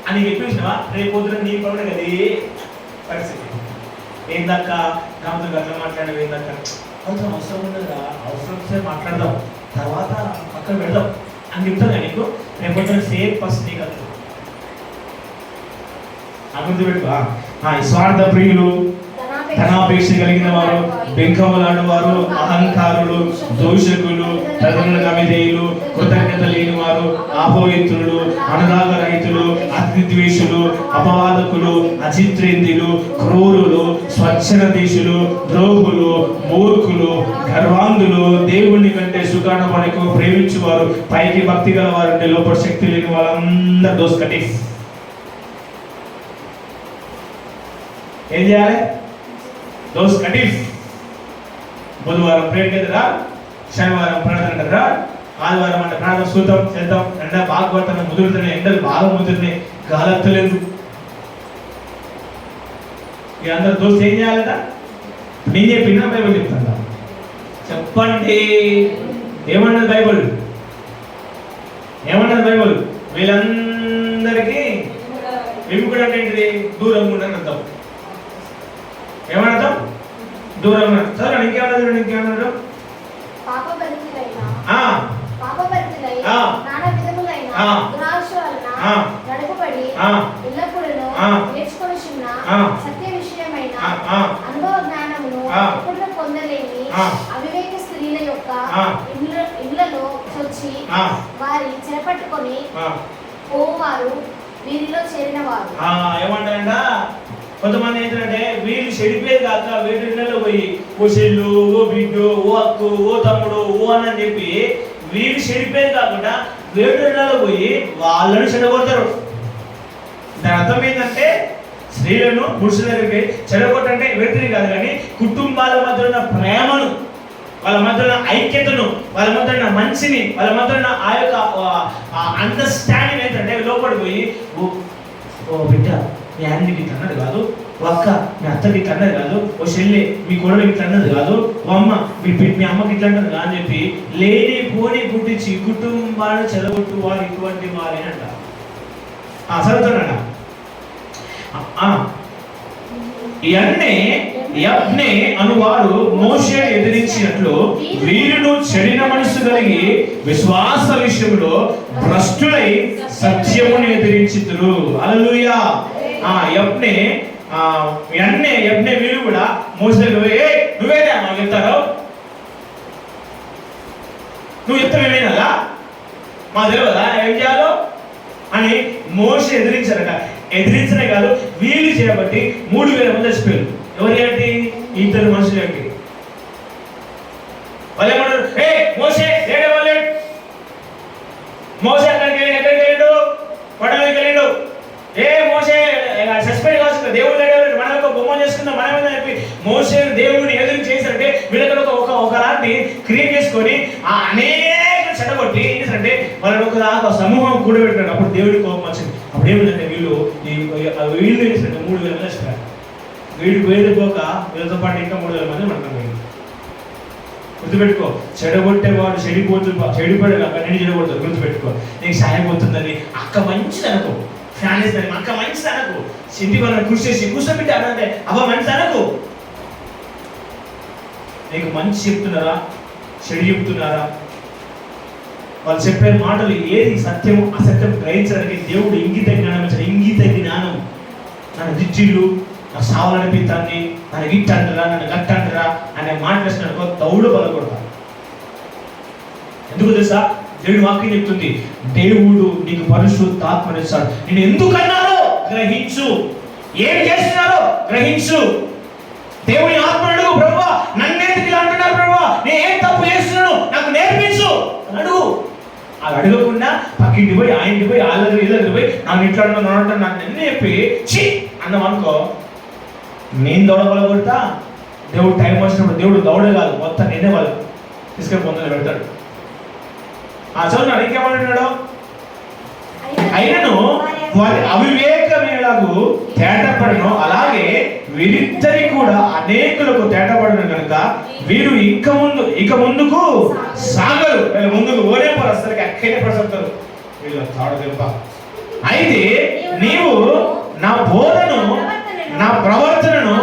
అని చెప్పేసినవా రేపు పొద్దున నీ పనులు కదే పరిస్థితి. ఏందక్క కాంతో అట్లా మాట్లాడేవి, ఏందక్క కొంచెం అవసరం ఉన్నదా, అవసరం వస్తే మాట్లాడదాం, తర్వాత పక్కన పెడదాం అని చెప్తాను. నీకు రేపు పొద్దున సేఫ్ ఫస్ట్ నీకు అర్థం గుర్తుపెట్టుకో. స్వార్థ ప్రియులు, ధనాపేక్ష కలిగిన వారు, బెంకములాడు వారు, అహంకారులు, దోషకులు, తల్లిదండ్రుల విధేయులు, కృతజ్ఞత లేని వారు, ఆపోయిత్రులు, అనురాగ రహితులు, అతిద్వేషులు, అపవాదకులు, అచిత్రేంద్రులు, క్రూరులు, స్వచ్ఛన దేశులు, ద్రోహులు, మూర్ఖులు, గర్వాంధులు, దేవుని కంటే సుఖానుభవకు ప్రేమించువారు, పైకి భక్తి గల వారంటే లోపల శక్తి లేని వాళ్ళందరూ దోస్ కట్టి ఏం చేయాలి? దోస్ కటీఫ్. బుధవారం ప్రేమ కదరా, శనివారం ప్రార్థన కదరా, ఆదివారం అంటే ప్రార్థన సూతం చేద్దాం. ఎండ బాగా కొడుతున్నాయి, ముదురుతున్నాయి, ఎండలు బాగా ముదురుతున్నాయి, గాలెత్తలేదు. ఈ అందరు దోస్తు ఏం చేయాలట? నేను చెప్పిన బైబుల్ చెప్తాను, చెప్పండి. ఏమన్నది బైబుల్? ఏమన్నది బైబుల్? వీళ్ళందరికీ విముఖుడు అంటే ఏంటిది? దూరంగా ఉండని అర్థం. ఏమర్థం? దూరంగా. సరే ఇంకేమన్నా ఇంకేమన్నాడు? అవివేక స్త్రీల యొక్క ఇళ్లలో వచ్చి వారి చేపట్టుకొని పోవారు వీరిలో చేరిన వారు. ఏమంటారంట? కొంతమంది ఏంటంటే వీళ్ళు చెడిపోయేది కాక వేరే ఇళ్ళలో పోయి ఓ చెల్లు, ఓ బిడ్డు, ఓ అక్కు, ఓ తమ్ముడు, ఓ అని చెప్పి వీళ్ళు చెడిపోయేది కాకుండా వేరే ఇళ్ళలో పోయి వాళ్ళని చెడగొడతారు. దాని అర్థం ఏంటంటే స్త్రీలను పురుషుల దగ్గరికి చెడగొట్టంటే వ్యక్తిని కాదు, కానీ కుటుంబాల మధ్య ఉన్న ప్రేమను, వాళ్ళ మధ్య ఉన్న ఐక్యతను, వాళ్ళ మధ్య ఉన్న మంచిని, వాళ్ళ మధ్య ఉన్న ఆ యొక్క అండర్స్టాండింగ్ ఏంటంటే లోపడి పోయి ఓ బిడ్డ మీ ఆయనకి ఇట్లా అన్నది కాదు, ఓ అక్క మీ అత్తకి ఇట్లా అన్నది కాదు, ఓ చెల్లి మీ కోడలికి ఇట్లా అన్నది కాదు, ఓ అమ్మ మీ అమ్మకి ఇట్లా అన్నది కాదు అని చెప్పి లేని పోని పుట్టించి కుటుంబాన్ని చెడగొట్టు వారు ఇటువంటి వారే అంట. చదువుతున్నాడా? యబ్నే అనువారు మోషే ఎదిరించినట్లు వీరును చెడిన మనసు కలిగి విశ్వాస విషయంలో భ్రష్టులై సత్యమును ఎదిరించుదురు. హల్లెలూయా. యబ్నే వీరు కూడా మోషే నువ్వేనా మాకు చెప్తారు, నువ్వు చెప్తావేమేనా మా తెలియదా ఏం చేయాలో అని మోషే ఎదిరించారట. ఎదిరించనే కాదు, వీళ్ళు చేయబట్టి 3000 మంది చచ్చిపోయారు. ఎవరు ఏంటి? ఇద్దరు మనుషులు ఏంటి? వాళ్ళు ఏమన్నారు? మోషే మోసే ఎక్కడికి వెళ్ళాడు? పడవకి వెళ్ళాడు. మోసే సస్పెండ్ కావచ్చు, దేవుడు లేడు, మనం ఒక బొమ్మ చేసుకుందాం మనమే చెప్పి మోసే దేవుడిని ఎదురు చేశారంటే వీళ్ళకి ఒకలాంటి క్రియేట్ చేసుకొని ఆ అనేక చెడగొట్టి ఏం చేశారంటే వాళ్ళని ఒక సమూహం కూడబెట్టారు. అప్పుడు దేవుడి కోపం వచ్చింది. అప్పుడు ఏమిటంటే వీళ్ళు ఏం చేశారంటే 3,000 మంది వచ్చారు. వీడికి వేరుపోక వీళ్ళతో పాటు ఇంకా 3,000 మంది మనకు పోయింది. గుర్తుపెట్టుకో, చెడగొట్టేవాడు చెడిపోయాడు అక్క నేను చెడగొడతాడు. గుర్తుపెట్టుకో, నీకు సాయం అవుతుందని అక్క మంచిది అనుకో, ఫ్యాన్ వేస్తుంది అక్క మంచిది అనుకో, సింటి వాళ్ళని కృషి చేసి కూర్చోబెట్టి అనంటే అబ్బా మంచిది అనుకో. నీకు మంచి చెప్తున్నారా చెడు చెప్తున్నారా? వాళ్ళు చెప్పే మాటలు ఏది సత్యం అసత్యం గ్రహించడానికి దేవుడు ఇంగిత జ్ఞానం ఇచ్చాడు. ఇంగిత జ్ఞానం. నన్ను దిచ్చిళ్ళు, నాకు సావాలనిపిస్తాన్ని, నన్ను గిట్ట అంటారా, నన్ను గట్ట అంటారా అనే మాట వేసినట్టుకో తౌడు బలకొడతాను. ఎందుకు తెలుసా? దేవుడి వాక్యం చెప్తుంది, దేవుడు నీకు పరిశుద్ధాత్మనిస్తాడు. నేను ఎందుకన్నారో గ్రహించు, ఏం చేస్తున్నారో గ్రహించు. దేవుని ఆత్మను ప్రభువా నన్నెందుకు ఇలా అంటున్నారు ప్రభువా, నేను ఏం తప్పు చేస్తున్నాను నాకు నేర్పించు అని అడుగు. అది అడగకుండా పక్కింటి పోయి ఆయనకి పోయి వాళ్ళ దగ్గర పోయి నాకు ఇట్లా నాకు నన్ను చెప్పి చి అన్నాం అనుకో, నేను దౌడబల కొడతా. దేవుడు టైం వచ్చినప్పుడు దేవుడు దౌడే కాదు మొత్తం నేనే వాళ్ళు తీసుకొని పొందని పెడతాడు. చదువున్నాడు ఇంకేమంటున్నాడు? అయినను వారి అవివేకమేలాగు తేటపడను అలాగే వీరిద్దరి కూడా అనేకులకు తేటపడను కనుక వీరు ఇక ముందుకు సాగరు. ముందుకు ఓడే పరస్తారు, అక్కడే పడతారు వీళ్ళు తాడు దెబ్బ. అయితే నీవు నా బోధను, నా ప్రవర్తనను,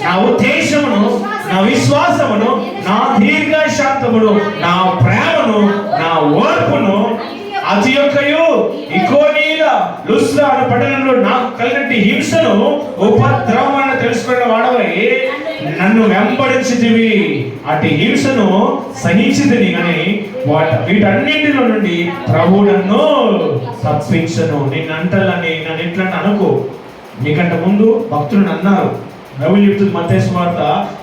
నా ఉద్దేశమును, నా విశ్వాసమును, నా దీర్ఘశాంతమును, నా ప్రేమను, నా ఓర్పును, అంతియొక్కయు ఇకోనియ లుస్త్రా అనే పట్టణంలో నాకు కలిగిన హింసను ఉపద్రవమును తెలుసుకున్న వాడవై నన్ను వెంబడించితివి, అటు హింసను సహించితిని కానీ వీటన్నింటిలో నుండి ప్రభువు నన్ను తప్పించను. నిన్ను అంటాలని నన్ను ఎట్లా అనుకో. నీకంటే ముందు భక్తులను అన్నారు. బైబిల్ చెప్తుంది మత్తయి సువార్త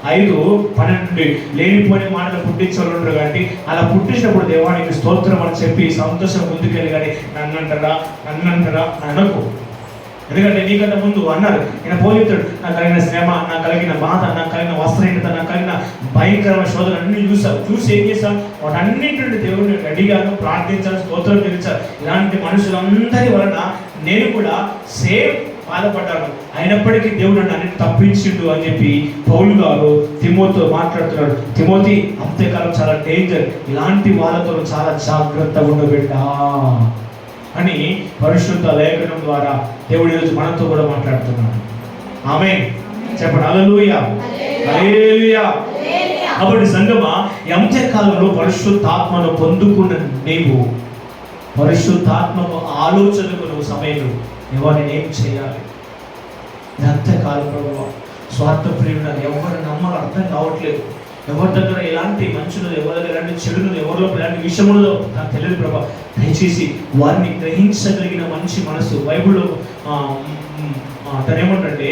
5:12 లేనిపోయిన మాటలు పుట్టించేవాళ్ళు ఉంటారు కాబట్టి అలా పుట్టించినప్పుడు దేవానికి స్తోత్రం అని చెప్పి సంతోషం ముందుకెళ్ళి కానీ నన్నంటారా అనకు. ఎందుకంటే నీకంటే ముందు అన్నారు. ఈయన పోలిస్తాడు, నాకు కలిగిన శ్రమ, నాకు కలిగిన బాధ, నాకు కలిగిన వస్త్రహీనత, నాకు కలిగిన భయంకరమైన శోధన అన్ని చూసి ఏం చేస్తాం? వాటన్నింటి దేవుడిని రెడీగాను ప్రార్థించాలి, స్తోత్రం చెల్లించాలి. ఇలాంటి మనుషులందరి వలన నేను కూడా సేమ్ బాధపడ్డాను, అయినప్పటికీ దేవుడు నన్ను తప్పించిండు అని చెప్పి పౌలు గారు తిమోతితో మాట్లాడుతున్నాడు. తిమోతి అంతేకాలం చాలా డేంజర్, ఇలాంటి వాళ్ళతో చాలా జాగ్రత్తగా ఉండబెట్టా అని పరిశుద్ధ లేఖనం ద్వారా దేవుడి ఈరోజు మనతో కూడా మాట్లాడుతున్నాడు. ఆమేన్ చెప్పండి. హల్లెలూయా హల్లెలూయా. కాబట్టి సంగమా, ఈ అంత్యకాలంలో పరిశుద్ధాత్మను పొందుకున్న నీవు పరిశుద్ధాత్మకు ఆలోచనకు నువ్వు సమయంలో ఎవరిని ఏం చేయాలి? అంతేకాలం ప్రభావ స్వార్థ ప్రియుడు ఎవరు నమ్మలు అర్థం కావట్లేదు. ఎవరి దగ్గర ఎలాంటి మంచులు, ఎవరి దగ్గర ఎలాంటి చెడులు, ఎవరిలో ఎలాంటి విషయములు నాకు తెలియదు ప్రభా. దయచేసి వారిని గ్రహించగలిగిన మంచి మనసు. బైబిల్లో తనేమంటే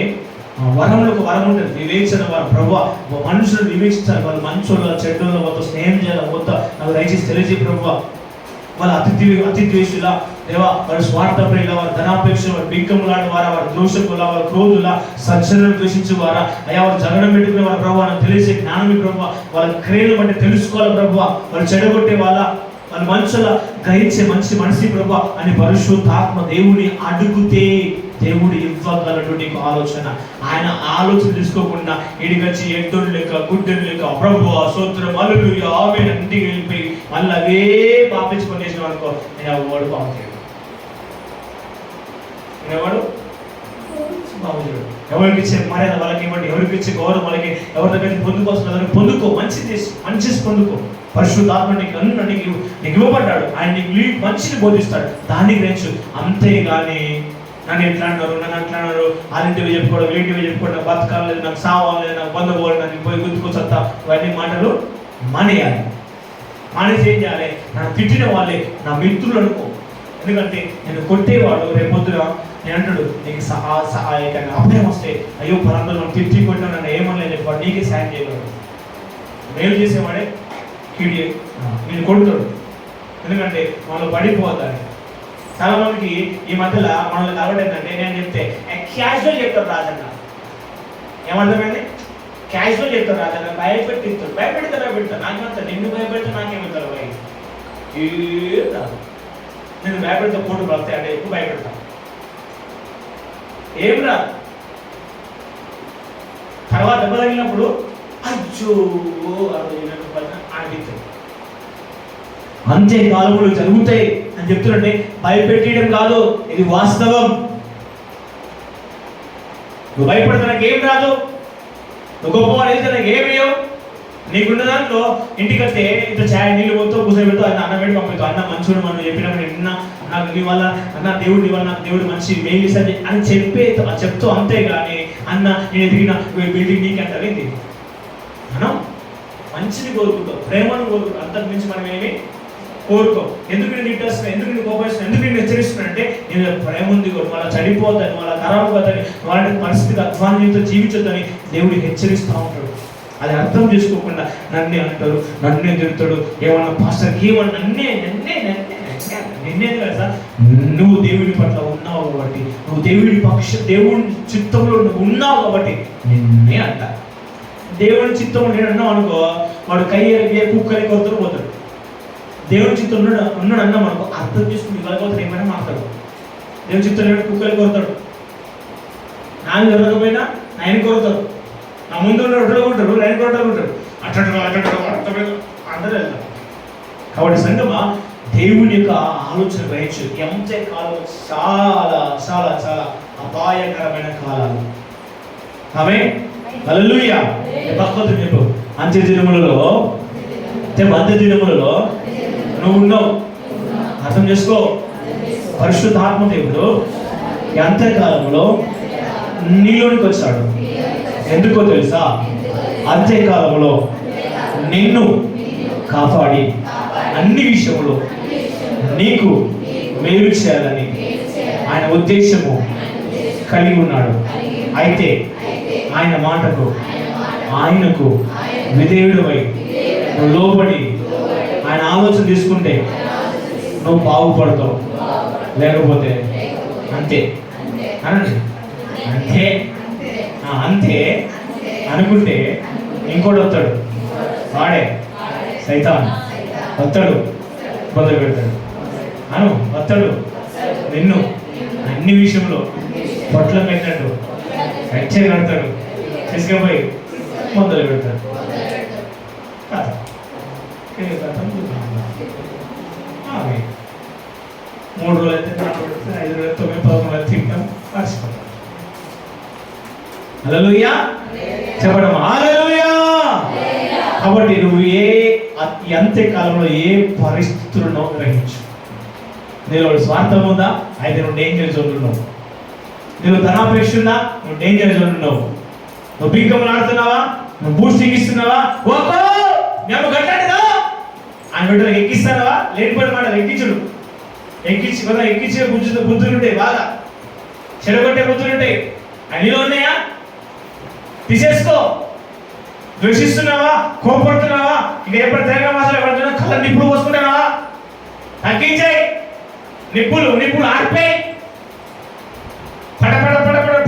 వరములకు వరం ఉంటుంది, వివేచన వారు ప్రభా. మనుషులు వివేచించాలి, వాళ్ళు మంచోళ్ళ చెడ్డోళ్ళ వాళ్ళతో స్నేహం చేయాలి వద్ద నాకు దయచేసి తెలియజే ప్రభా. వాళ్ళ అతిద్వేషుల దేవా, వారి స్వార్థ ప్రియుల, వారి ధనాపేక్ష, వారి బింకములాంటి వారా, వారి దోషకుల, వారి క్రోధుల, సజ్జనులను ద్వేషించు వారా అయ్యా, వారు జగడం పెట్టుకునే వారి ప్రభావ నాకు తెలిసే జ్ఞానమి ప్రభావ. వాళ్ళ క్రియలు బట్టి తెలుసుకోవాలి ప్రభావ. వాళ్ళు చెడగొట్టే వాళ్ళ మనుషుల గ్రహించే మనిషి ప్రభా అని పరిశుద్ధాత్మ దేవుని అడుగుతే దేవుడు ఇవ్వగలడు నీకు ఆలోచన. ఆయన ఆలోచన తీసుకోకుండా ఇడిగచ్చి ఎడ్డోడు లేక గుడ్డలు లేక ప్రభువా స్తోత్రం హల్లెలూయా ఆమేన్ ఇంటికి వెళ్ళిపోయి మళ్ళీ అవే పాపించుకొని చేసిన అనుకో, నేను ఎవడు పాపం ఎవడు ఎవరికి ఇచ్చే మర్యాద వాళ్ళకి ఇవ్వండి, ఎవరికి ఇచ్చే గౌరవం వాళ్ళకి, ఎవరి దగ్గర పొందుకోవాల్సిన పొందుకో. మంచి పొందుకో. పరిశుద్ధాత్మ నీకు అన్న నీకు ఇవ్వబడ్డాడు, ఆయన నీకు మంచిని బోధిస్తాడు, దాన్ని గ్రహించు. అంతేగాని నన్ను ఎట్లా అన్నారు, నన్ను అట్లా అన్నారు, వాళ్ళింటివి చెప్పుకోవడం, వీటివి చెప్పుకోవడం, బతకాలేదు, నాకు సావాలి, నాకు బంధుపోవాలి, నాకు పోయి గుర్తుకొచ్చా, ఇవన్నీ మాటలు మానేయాలి. మానేసి ఏం చేయాలి? నన్ను తిట్టిన వాళ్ళే నా మిత్రులు అనుకో. ఎందుకంటే నేను కొట్టేవాడు రేపొద్దున నేను అంటాడు నీకు సహాయకంగా అభయం వస్తే అయ్యో పరంగా నన్ను తిట్టి కొట్టినా నన్ను ఏమనలేదు చెప్పాడు, నీకే సాయం చేయగలడు. మేలు చేసేవాడే కీడి నేను కొడుతాడు, ఎందుకంటే వాళ్ళు పడిపోతారు. చాలా మందికి ఈ మధ్యలో మనల్ని అలవాటు ఏంటంటే నేను చెప్తే క్యాజువల్ చెప్తారు రాజన్న. ఏమర్థమైంది? క్యాజువల్ చెప్తారు రాజన్న, భయపెట్టిస్తాడు. భయపెడతాడు నాకేమంటారు, నిన్ను భయపెడితే నాకేమంటారు భయ ఏ రాదు. నేను భయపెడితే కోటు పడతాయి అంటే ఎక్కువ భయపెడతాను, ఏం రాదు. తర్వాత దెబ్బ తగిలినప్పుడు అయ్యో అనిపిస్తుంది. అంతే కాలములు జరుగుతాయి అని చెప్తున్నట్టే భయపెట్టడం కాదు, ఇది వాస్తవం. నువ్వు భయపడితే నాకు ఏం రాదు, నువ్వు గొప్పవాడు అయితే నాకు ఏమేయవు. నీకున్న దాంట్లో ఇంటికి వస్తే ఇంత ఛాయ్ నీళ్ళు పోతూ కూర్చొని పెడుతూ అన్న అన్నం పెట్టి పంపుతావు. అన్న మంచిగా మనం చెప్పినప్పుడు నిన్న నాకు నీ వల్ల అన్న దేవుడు నీ వల్ల నాకు దేవుడు మంచి మేలు అని చెప్తూ అంతే కానీ అన్న నేను ఎదిగిన బిల్డింగ్ నీకు అంటారు ఏంటి? మనం మంచిని కోరుకుంటాం, ప్రేమను కోరుకుంటాం, అంతకు మించి మనం ఏమి కోరుకో. ఎందుకు నేను తిట్టేస్తున్నా, ఎందుకు నేను కోపేస్తున్నా, ఎందుకు నేను హెచ్చరిస్తున్నా అంటే నేను ప్రేమ ఉంది కూడా, వాళ్ళ చనిపోద్దని, వాళ్ళ ఖరాబ్ కాదని, వాళ్ళని పరిస్థితి అధ్వానంతో జీవించొద్దని దేవుడు హెచ్చరిస్తూ ఉంటాడు. అది అర్థం చేసుకోకుండా నన్నే అంటారు, నన్నే తిడతాడు, ఏమన్నా పాస్టర్కి ఏమన్నా నిన్నే కదా. నువ్వు దేవుడి పట్ల ఉన్నావు కాబట్టి, నువ్వు దేవుడి చిత్తంలో నువ్వు ఉన్నావు కాబట్టి నిన్నే అంట. దేవుడి చిత్తంలో నేను అన్నావు అనుకో, వాడు కయ్యే కుక్కని కొడుతూ పోతాడు. దేవుడి చిత్తం ఉన్నాడు అన్నాం అనుకో, అర్థం చేసుకుని ఇవ్వకపోతే ఏమైనా మాట్లాడు. దేవుడి చిత్తం లేడు కుక్కని కొడతాడు, నాకు జరగకపోయినా ఆయన కొడతాడు. నా ముందు ఉన్న రొట్టెలు ఉంటారు, లైన్ రొట్టెలు ఉంటారు, అందరూ వెళ్తారు. కాబట్టి సంగమా దేవుని యొక్క ఆలోచన గ్రహించు. ఎంతే కాలం చాలా చాలా చాలా అపాయకరమైన కాలాలు. ఆమె హల్లెలూయా. భక్తులు చెప్పు, అంత్య దినములలో నువ్వు ఉన్నావు. అర్థం చేసుకో. పరిశుద్ధాత్మ దేవుడు ఈ అంత్యకాలంలో నీలోనికి వచ్చాడు. ఎందుకో తెలుసా? అంత్యకాలంలో నిన్ను కాపాడి అన్ని విషయంలో నీకు మేలు చేయాలని ఆయన ఉద్దేశము కలిగి ఉన్నాడు. అయితే ఆయన మాటకు ఆయనకు విధేయుడివై నువ్వు లోబడి ఆయన ఆలోచన తీసుకుంటే నువ్వు బాగుపడతావు, లేకపోతే అంతే అనండి. అంతే అంతే అనుకుంటే ఇంకోటి వస్తాడు, వాడే సైతాన్ వస్తాడు, మొదలు పెడతాడు. అను వస్తాడు నిన్ను అన్ని విషయంలో పొట్ల పెట్టినట్టు కచ్చే కడతాడు, తీసుకుపోయి మొదలు పెడతాడు. మూడు రోజులు అయితే 5 రోజులు 9 11 తింటాం, మర్చిపోతాం. హల్లెలూయా చెప్పడం హల్లెలూయా. కాబట్టి నువ్వు అంత్యకాలంలో ఏ పరిస్థితులను గ్రహించు. నీలో స్వార్థం ఉందా? అయితే నువ్వు డేంజర్ జోన్ ఉన్నావు. నీవు ధనాపేక్ష ఉందా? నువ్వు డేంజర్ జోన్ ఉన్నావు. నువ్వు బింకములు ఆడుతున్నావా? నువ్వు బూస్టింగ్ ఇస్తున్నావా? మేము కట్టాడుగా ఆయన బిడ్డలకు ఎక్కిస్తానవా? లేనిపోయిన మాటలు ఎక్కించుడు, ఎక్కించే బుద్ధులుంటాయి, బాగా చెడగొట్టే బుద్ధులుంటాయి. అన్నిలో ఉన్నాయా? తీసేసుకో. ద్వేషిస్తున్నావా? కోపడుతున్నావా? ఇక ఎప్పుడు తెలంగాణ మాసాలు ఎవరుతున్నా కళ్ళ నిప్పులు పోసుకుంటున్నావా? తగ్గించాయి. నిప్పులు ఆడిపోయి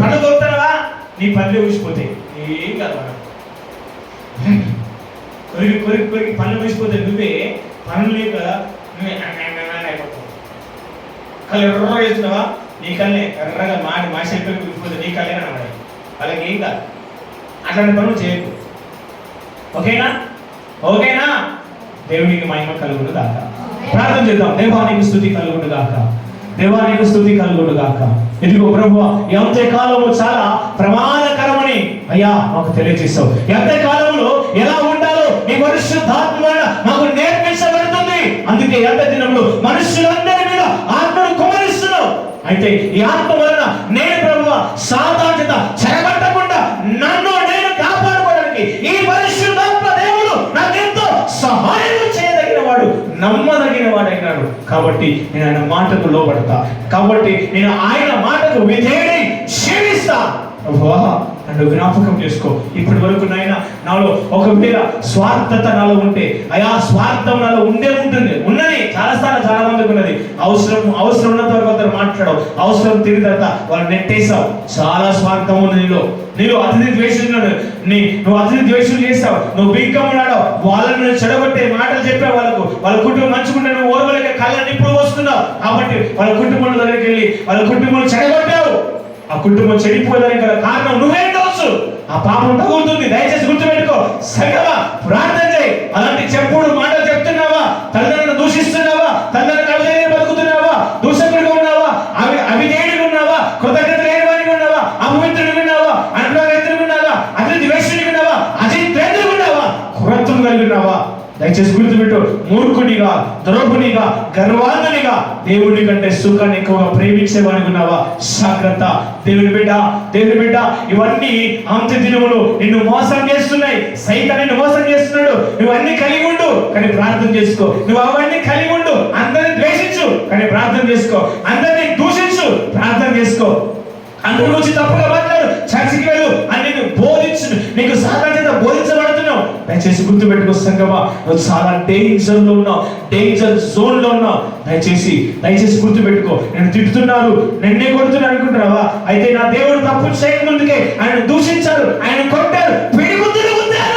పళ్ళు దొరుకుతున్నావా? నీ పళ్ళు ఊసిపోతాయి. ఏం కాదు, కొరికి పళ్ళు ఊసిపోతాయి. నువ్వే పనులు లేక అయిపోతావు. కళ్ళు ఎర్రగా వేస్తున్నావా? నీ కళ్ళే ఎర్రగా మాసి అయిపోయి ఊసిపోతాయి. నీ కళ్ళే కనబడాయి. వాళ్ళకి ఏం కాదు. అట్లాంటి పనులు చేయకు. ఓకేనా? దేవునికి మహిమ కలుగును గాక. ప్రార్థన చేద్దాం. దేవానికి స్తుతి కలుగును గాక. దేవానికి స్తుతి కలుగును గాక. ఇదిగో ప్రభువా, ఈ అంత్యకాలము చాలా ప్రమాదకరమని అయ్యా మాకు తెలియజేస్తావు. ఈ అంత్యకాలంలో ఎలా ఉండాలో నీ పరిశుద్ధాత్మ మాకు నేర్పించబడుతుంది. అందుకే అంత్య దినంలో మనుషులందరి మీద ఆత్మను కుమరిస్తున్నావు. అయితే ఈ ఆత్మ వలన నేను ప్రభువా సాతాను చేత చెరబట్టకుండా నన్ను నేను కాపాడుకోవడానికి ఈ పరిశుద్ధాత్మ దేవుడు నాకెంతో సహాయం చేయదగిన వాడు, నమ్మదగిన వాడైనాడు. కాబట్టి నేను ఆయన మాటకు లోబడతా. కాబట్టి నేను ఆయన మాటకు విధేయుడై జీవిస్తా. ప్రభువా నన్ను జ్ఞాపకం చేసుకో. ఇప్పటి వరకు నాయన నాలో ఒకవేళ స్వార్థత నాలో ఉంటే, అయా స్వార్థం నాలో ఉంటుంది, ఉన్నది చాలాసార్లు చాలా మందికి ఉన్నది. అవసరం ఉన్నంత వరకు అందరూ మాట్లాడవు, అవసరం తిరిగి తర్వాత వాళ్ళు నెట్టేసావు. చాలా స్వార్థం ఉంది నీలో అతిథి ద్వేషున్నాడు, నువ్వు అతిథి ద్వేషులు చేస్తావు, నువ్వు బింకములాడావు, వాళ్ళని చెడగొట్టే మాటలు చెప్పావు, వాళ్ళ కుటుంబం మంచుకుంటే నువ్వు ఓర్వలేక కళ్ళ నిప్పులు వస్తున్నావు. కాబట్టి వాళ్ళ కుటుంబం దగ్గరికి వెళ్ళి వాళ్ళ కుటుంబం చెడగొట్టావు. ఆ కుటుంబం చెడిపోయేదానికి గల కారణం నువ్వే ఉండవచ్చు. ఆ పాపం తగులుతుంది. దయచేసి గుర్తుపెట్టుకో. సంగమా ప్రార్థన చేయి. అలాంటి చెప్పుడు మాటలు చెప్తున్నావా, తల్లిదండ్రులను దూషిస్తున్నావా, తల్లిదండ్రులు అవిధేయులు బతుకుతున్నావా, దూషకుడిగా ఉన్నావా, అవిధేయుడిగా ఉన్నావా, కృతజ్ఞత లేని వాడిగా ఉన్నావా, అపవిత్రుడిగా ఉన్నావా, అనురాగతుడిగా ఉన్నావా, అతిథి ద్వేషుడిగా ఉన్నావా, అజితేంద్రుడిగా ఉన్నావా, కురత్వం కలిగి ఉన్నావా? దయచేసి గుర్తుపెట్టు. మూర్ఖునిగా, ద్రోహునిగా, గర్వాంధునిగా దేవుని కంటే సుఖాన్ని ఎక్కువగా ప్రేమించేవాడిగా ఉన్నావా? జాగ్రత్త. దేవుని బిడ్డ, ఇవన్నీ అంత్య దినములు నిన్ను మోసం చేస్తున్నాయి. సైతాన్ని నిన్ను మోసం చేస్తున్నాడు. నువ్వు అన్ని కలిగి ఉండు కానీ ప్రార్థన చేసుకో. నువ్వు అవన్నీ కలిగి ఉండు, అందరిని ద్వేషించు కానీ ప్రార్థన చేసుకో. అందరినీ దూషించు, ప్రార్థన చేసుకో. అందరి గురించి తప్పుగా మాట్లాడు, చర్చికి వెళ్ళు అని నేను బోధించు, నీకు సాధారణ చేత బోధించబడుతున్నావు. దయచేసి గుర్తుపెట్టుకో సంగమా, నువ్వు చాలా డేంజర్ లో ఉన్నావు, డేంజర్ జోన్ లో ఉన్నావు. దయచేసి గుర్తుపెట్టుకో. నేను తిట్టుతున్నారు, నిన్నే కొడుతున్నా అనుకుంటున్నావా? అయితే నా దేవుడు తప్పు చేయకముందుకే ఆయన దూషించారు, ఆయన కొట్టారు, పిడిగుద్దులు గుద్దారు.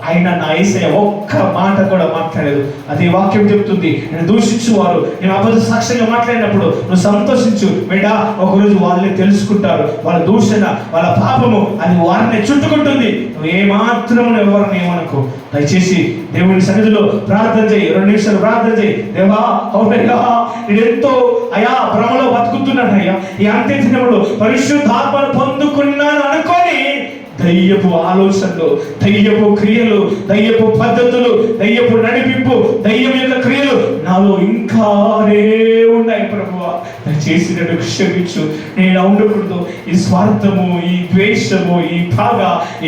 ఆయన నా యేసయ్య ఒక్క మాట కూడా మాట్లాడలేదు. అదే వాక్యం చెప్తుంది, నేను దూషించువారు నేను అబద్ధ సాక్ష్యంగా మాట్లాడినప్పుడు నువ్వు సంతోషించు బిడ్డ. ఒకరోజు వాళ్ళే తెలుసుకుంటారు, వాళ్ళ దూషణ, వాళ్ళ పాపము అది వారిని చుట్టుకుంటుంది. నువ్వు ఏమాత్రము ఎవరిని ఏమనుకో. దయచేసి దేవుని సన్నిధిలో ప్రార్థన చేయి. 2 నిమిషాలు ప్రార్థన చేయి. దేవా, అవునయ్యా, నేను ఎంతో భ్రమలో బతుకుతున్నాను అయ్యా. ఈ అంత్య దినములో పరిశుద్ధాత్మను పొందుకున్నాను అనుకొని దయ్యపు ఆలోచనలు, దయ్యపు క్రియలు, దయ్యపు పద్ధతులు, దయ్యపు నడిపింపు, దయ్యం యొక్క క్రియలు నాలో ఇంకానే ఉన్నాయి ప్రభువా. దయచేసి నన్ను క్షమించు. నేను ఉండకూడదు ఈ స్వార్థము, ఈ ద్వేషము, ఈ బాధ,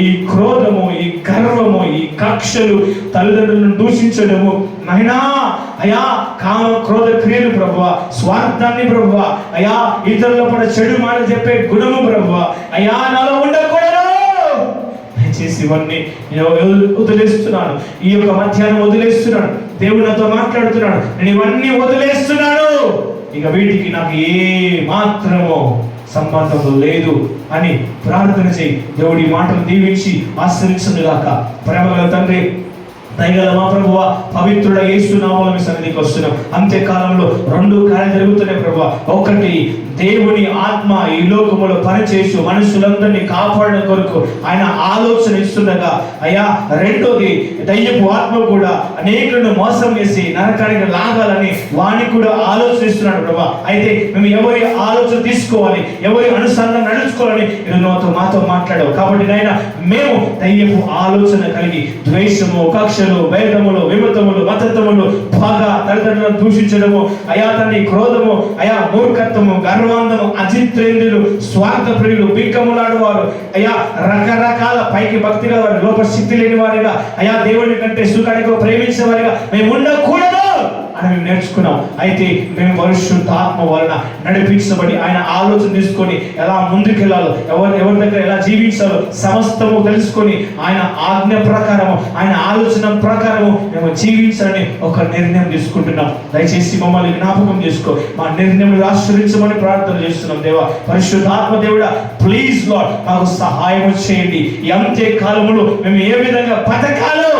ఈ క్రోధము, ఈ గర్వము, ఈ కక్షలు, తల్లిదండ్రులను దూషించడము నాయనా, అయా కామ క్రోధ క్రియలు ప్రభువా, స్వార్థాన్ని ప్రభువా, అయా ఇతరుల పడ చెడు మాట చెప్పే గుణము ప్రభువా, అయా నాలో ఉండకూడదు. చేసి ఇవన్నీ వదిలేస్తున్నాను. ఈ యొక్క మధ్యాహ్నం వదిలేస్తున్నాను. దేవుడు నాతో మాట్లాడుతున్నాడు, నేను ఇవన్నీ వదిలేస్తున్నాను. ఇక వీటికి నాకు ఏ మాత్రమో సంబంధం లేదు అని ప్రార్థన చేయి. దేవుడి మాటలు దీవించి ఆశ్రయించుగాక. ప్రేమగల తండ్రి, దయగల మా ప్రభువా, పవిత్రుడ యేసు నామములో మీ సన్నిధికి వస్తున్నాం. అంత్యకాలంలో 2 కార్యాలు జరుగుతున్నాయి ప్రభువా. ఒకటి, దేవుని ఆత్మ ఈ లోకములో పనిచేస్తూ మనుషులందరినీ కాపాడడం కొరకు ఆయన ఆలోచన ఇస్తుండగా, అయ్యా రెండోది, దయ్యపు ఆత్మ కూడా అనేకులను మోసం చేసి నరకానికి లాగాలని వాణ్ణి కూడా ఆలోచిస్తున్నాడు ప్రభా. అయితే మేము ఎవరి ఆలోచన తీసుకోవాలి, ఎవరి అనుసంధానం నడుచుకోవాలని ఈరోజు మాతో మాట్లాడావు. కాబట్టి నాయన, మేము దయ్యపు ఆలోచన కలిగి ద్వేషము, కక్షలు, భేదములు, విమతములు, మతత్వములు, బాగా తల్లిదండ్రులను దూషించడము, అయా తండ్రి క్రోధము, అయా మూర్ఖత్వము, గర్వాంధము, అజిత్రేంద్రులు, స్వార్థ ప్రియులు, బింకములాడువారు, అయా రకరకాల పైకి భక్తిగా వారి లోపల శక్తి లేని వారిగా, అయా దేవుని కంటే సుఖానికి ప్రేమించే వారిగా మేము ఉండకూడదు అని మేము నేర్చుకున్నాం. అయితే మేము పరిశుద్ధాత్మ వలన నడిపించబడి ఆయన ఆలోచన తీసుకొని ఎలా ముందుకెళ్ళాలో, ఎవరి దగ్గర ఎలా జీవించాలో సమస్తము తెలుసుకొని ఆయన ఆజ్ఞ ప్రకారము, ఆయన ఆలోచన ప్రకారము మేము జీవించాలని ఒక నిర్ణయం తీసుకుంటున్నాం. దయచేసి మమ్మల్ని జ్ఞాపకం చేసుకో, మా నిర్ణయం ఆశ్రయించమని ప్రార్థన చేస్తున్నాం. దేవా, పరిశుద్ధాత్మ దేవుడా, ప్లీజ్ లార్డ్, మాకు సహాయం చేయండి. ఈ అంత్య కాలములో మేము ఏ విధంగా బతకాలో,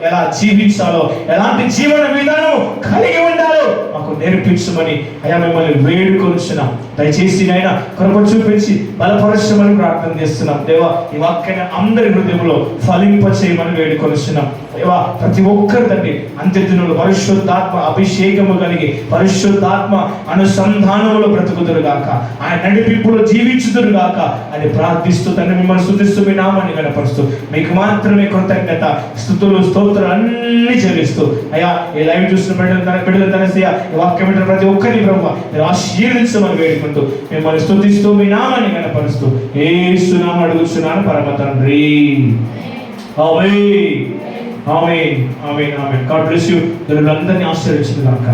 ఎలా జీవించాలో, ఎలాంటి జీవన విధానం కలిగి ఉండాలో మాకు నేర్పించమని అయ్యా మిమ్మల్ని వేడుకొనిచున్నాం. దయచేసి నాయన కృప చూపించి బలపరచమని ప్రార్థన చేస్తున్నాం. దేవా, ఈ వాక్యాన్ని అందరి హృదయంలో ఫలింప చేయమని వేడుకొనిచున్నాం. దేవా, ప్రతి ఒక్కరి తండ్రి అంత్య దినంలో పరిశుద్ధాత్మ అభిషేకము కలిగి పరిశుద్ధాత్మ అనుసంధానములో బ్రతుకుదురుగాక, ఆయన నడిపింపులో జీవించుదురుగాక అని ప్రార్థిస్తూ తండ్రి మిమ్మల్ని స్తుతిస్తూ మీ నామాన్ని కనపరుస్తూ మీకు మాత్రమే కృతజ్ఞత, స్తుతులు, స్తోత్రాలు అన్ని చెల్లిస్తూ అయ్యా ఈ లైవ్ చూస్తున్న బిడ్డలు తనసి ఈ వాక్యం వింటున్న ప్రతి ఒక్కరిని ప్రభువా మీరు ఆశీర్వదించమని వేడుకుంటూ మిమ్మల్ని స్తుతిస్తూ మీ నామాన్ని కనపరుస్తూ యేసు నామమున అడుగుచున్నాను పరమ తండ్రి. ఆమేన్, ఆమేన్, ఆమేన్, ఆమేన్. God bless you. దేవుడు అందరినీ ఆశీర్వదించుగాక.